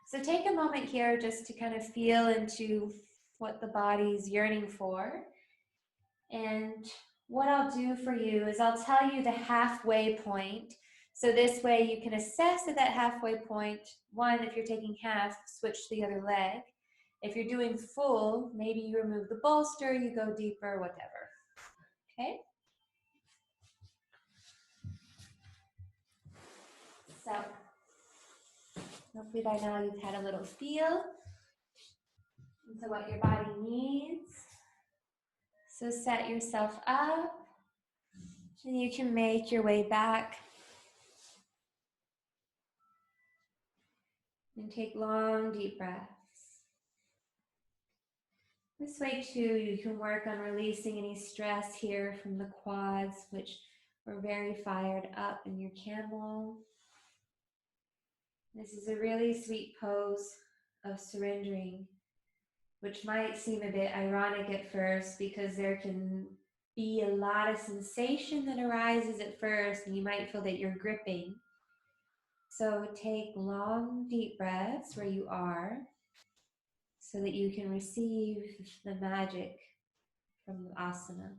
So take a moment here just to kind of feel into what the body's yearning for. And what I'll do for you is I'll tell you the halfway point. So this way you can assess at that halfway point. One, if you're taking half, switch to the other leg. If you're doing full, maybe you remove the bolster, you go deeper, whatever. Okay? So, hopefully by now you've had a little feel into what your body needs. So set yourself up, and you can make your way back. And take long, deep breaths. This way too, you can work on releasing any stress here from the quads, which were very fired up in your camel. This is a really sweet pose of surrendering, which might seem a bit ironic at first because there can be a lot of sensation that arises at first, and you might feel that you're gripping. So take long, deep breaths where you are so that you can receive the magic from the asana.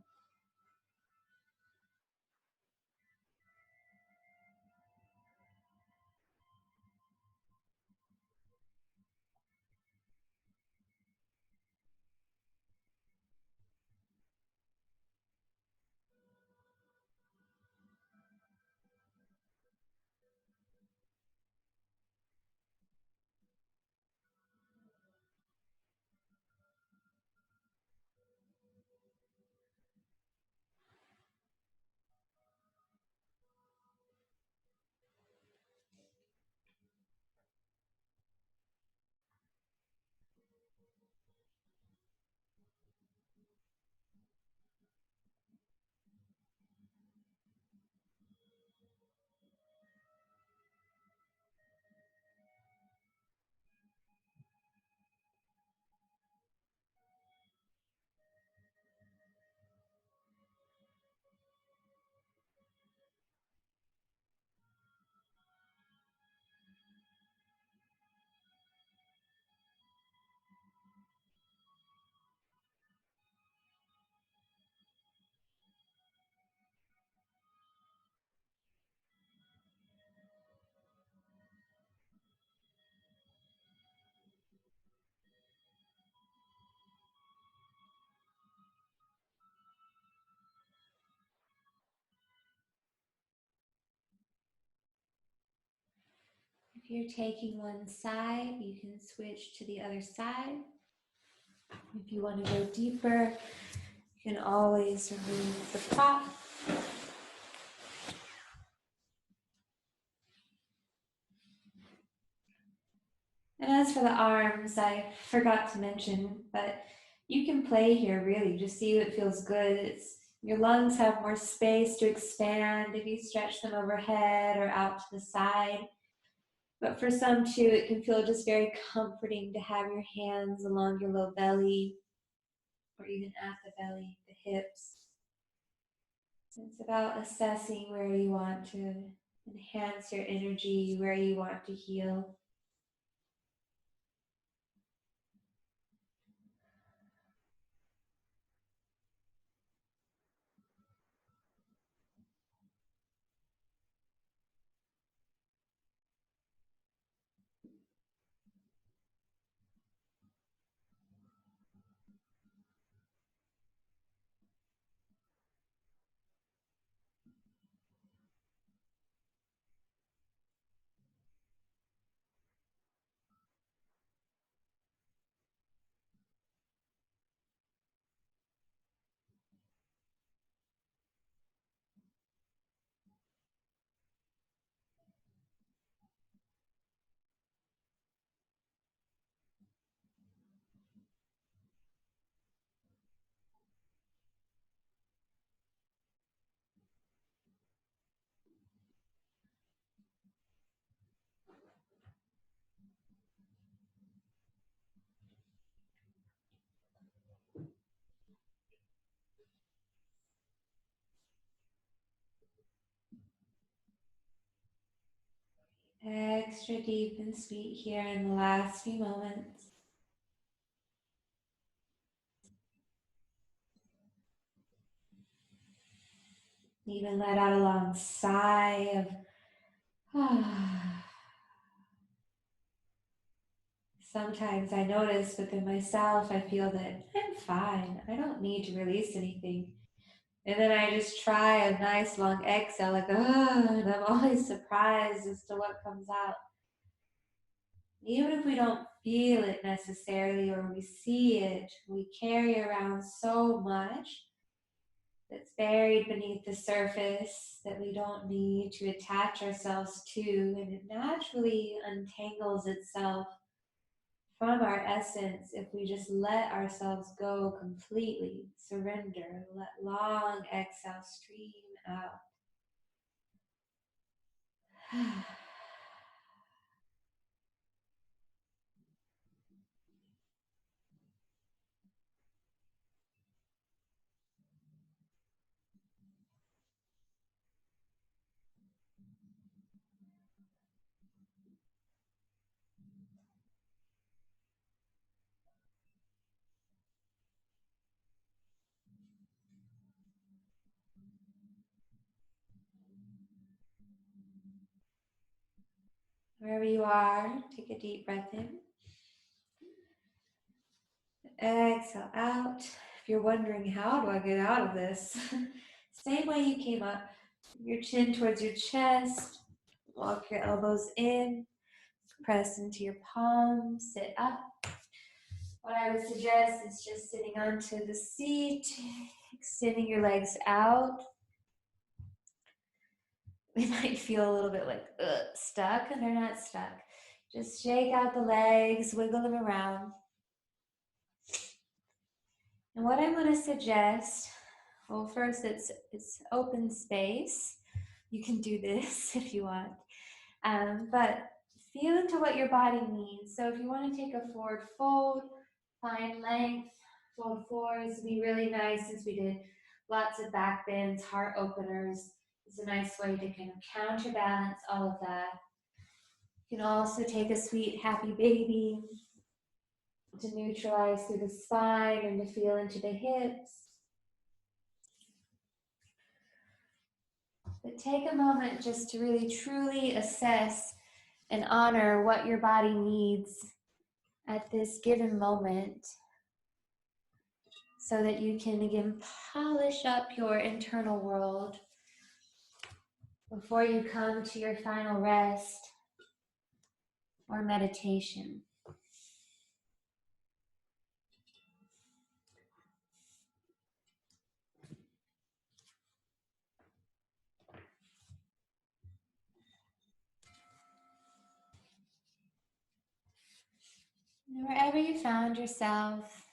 If you're taking one side, you can switch to the other side. If you want to go deeper, you can always remove the prop. And as for the arms, I forgot to mention, but you can play here really, just see what feels good. Your lungs have more space to expand if you stretch them overhead or out to the side. But for some too, it can feel just very comforting to have your hands along your low belly or even at the belly, the hips. It's about assessing where you want to enhance your energy, where you want to heal. Extra deep and sweet here in the last few moments. Even let out a long sigh of Sometimes I notice within myself, I feel that I'm fine. I don't need to release anything. And then I just try a nice long exhale, like, and I'm always surprised as to what comes out. Even if we don't feel it necessarily or we see it, we carry around so much that's buried beneath the surface that we don't need to attach ourselves to, and it naturally untangles itself from our essence if we just let ourselves go completely, surrender, let long exhale stream out. Wherever you are, take a deep breath in. Exhale out. If you're wondering, how do I get out of this? Same way you came up. Your chin towards your chest. Walk your elbows in. Press into your palms. Sit up. What I would suggest is just sitting onto the seat, extending your legs out. They might feel a little bit like stuck, and they're not stuck. Just shake out the legs, wiggle them around. And what I'm going to suggest, well, first it's open space. You can do this if you want, but feel into what your body needs. So if you want to take a forward fold, find length. Fold fours would be really nice since we did lots of back bends, heart openers. It's a nice way to kind of counterbalance all of that. You can also take a sweet happy baby to neutralize through the spine and to feel into the hips. But take a moment just to really truly assess and honor what your body needs at this given moment so that you can again polish up your internal world before you come to your final rest. or meditation. And wherever you found yourself,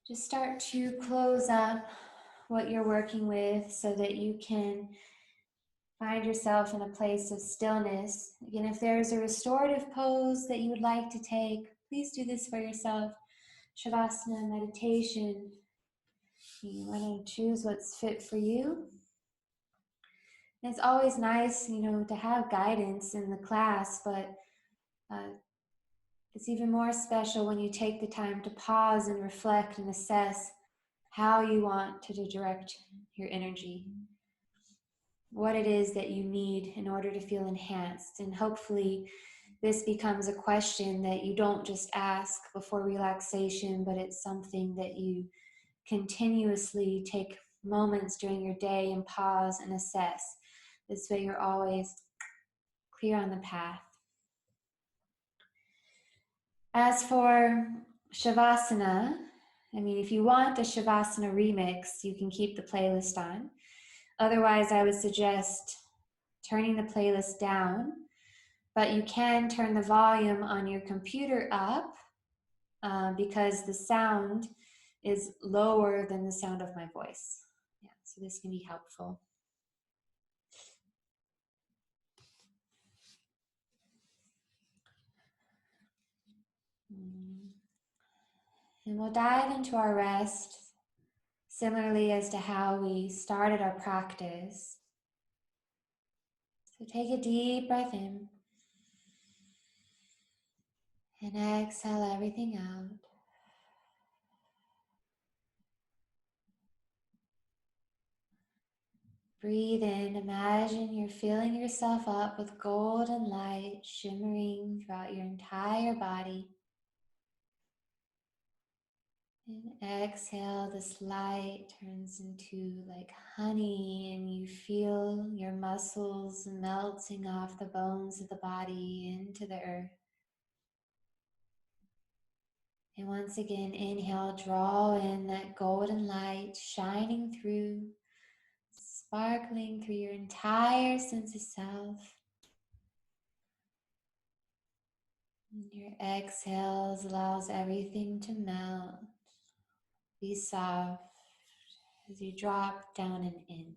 just start to close up what you're working with so that you can find yourself in a place of stillness. Again, if there's a restorative pose that you would like to take, please do this for yourself. Shavasana Meditation. You want to choose what's fit for you. And it's always nice, to have guidance in the class, but it's even more special when you take the time to pause and reflect and assess how you want to direct your energy, what it is that you need in order to feel enhanced. And hopefully this becomes a question that you don't just ask before relaxation, but it's something that you continuously take moments during your day and pause and assess. This way you're always clear on the path. As for Shavasana, if you want a Shavasana remix, you can keep the playlist on. Otherwise, I would suggest turning the playlist down, but you can turn the volume on your computer up because the sound is lower than the sound of my voice. Yeah, so this can be helpful. And we'll dive into our rest similarly as to how we started our practice. So take a deep breath in and exhale everything out. Breathe in, imagine you're filling yourself up with golden light shimmering throughout your entire body. And exhale, this light turns into like honey, and you feel your muscles melting off the bones of the body into the earth. And once again, inhale, draw in that golden light shining through, sparkling through your entire sense of self. And your exhales allows everything to melt, be soft as you drop down and in.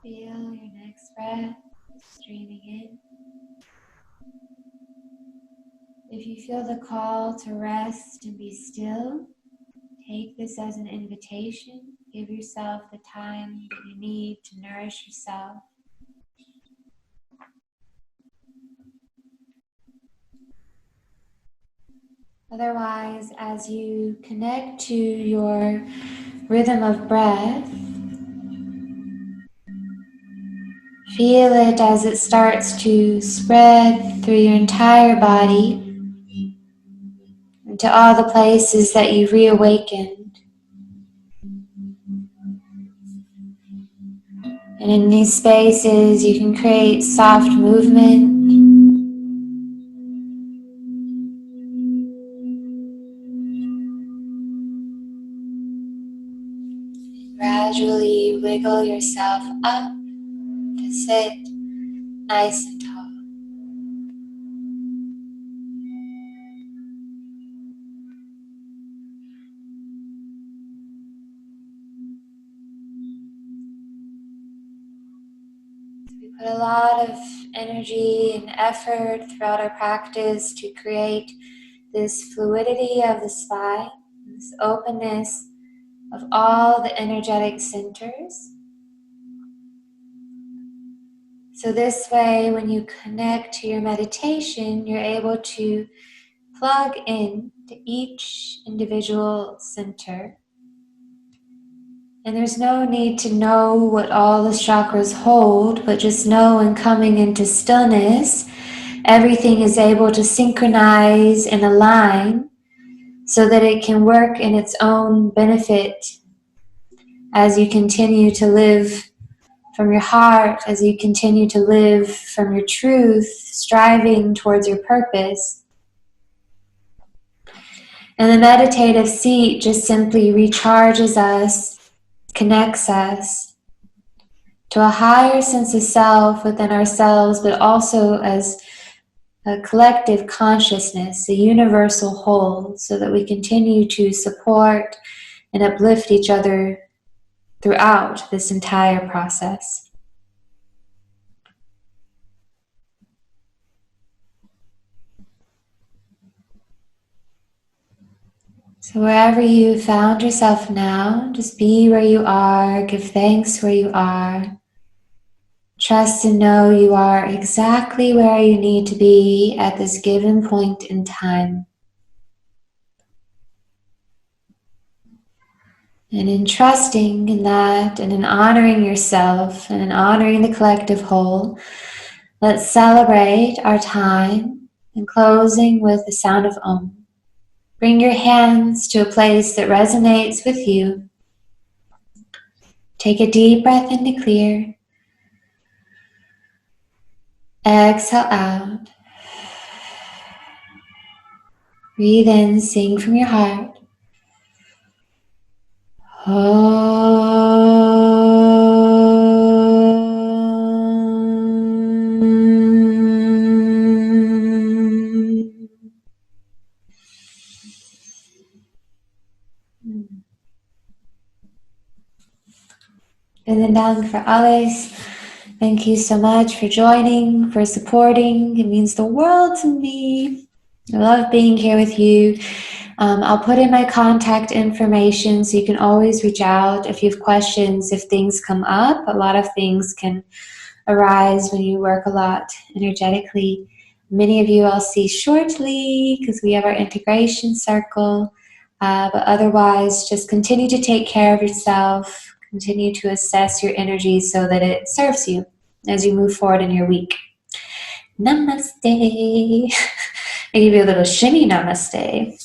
Feel your next breath streaming in. If you feel the call to rest and be still, take this as an invitation. Give yourself the time that you need to nourish yourself. Otherwise, as you connect to your rhythm of breath, feel it as it starts to spread through your entire body into all the places that you've reawakened. And in these spaces, you can create soft movement. Gradually wiggle yourself up to sit nice and tall. We put a lot of energy and effort throughout our practice to create this fluidity of the spine, this openness of all the energetic centers. So this way, when you connect to your meditation, you're able to plug in to each individual center. And there's no need to know what all the chakras hold, but just know in coming into stillness, everything is able to synchronize and align so that it can work in its own benefit as you continue to live from your heart, as you continue to live from your truth, striving towards your purpose. And the meditative seat just simply recharges us, connects us to a higher sense of self within ourselves, but also as a collective consciousness, a universal whole, so that we continue to support and uplift each other throughout this entire process. So wherever you found yourself now, just be where you are, give thanks where you are. Trust and know you are exactly where you need to be at this given point in time. And in trusting in that, and in honoring yourself, and in honoring the collective whole, let's celebrate our time and closing with the sound of Om. Bring your hands to a place that resonates with you. Take a deep breath in to clear. Exhale out. Breathe in, sing from your heart. Vielen Dank für alles. Thank you so much for joining, for supporting. It means the world to me. I love being here with you. I'll put in my contact information so you can always reach out if you have questions, if things come up. A lot of things can arise when you work a lot energetically. Many of you I'll see shortly because we have our integration circle. But otherwise, just continue to take care of yourself. Continue to assess your energy so that it serves you as you move forward in your week. Namaste. I give you a little shimmy namaste.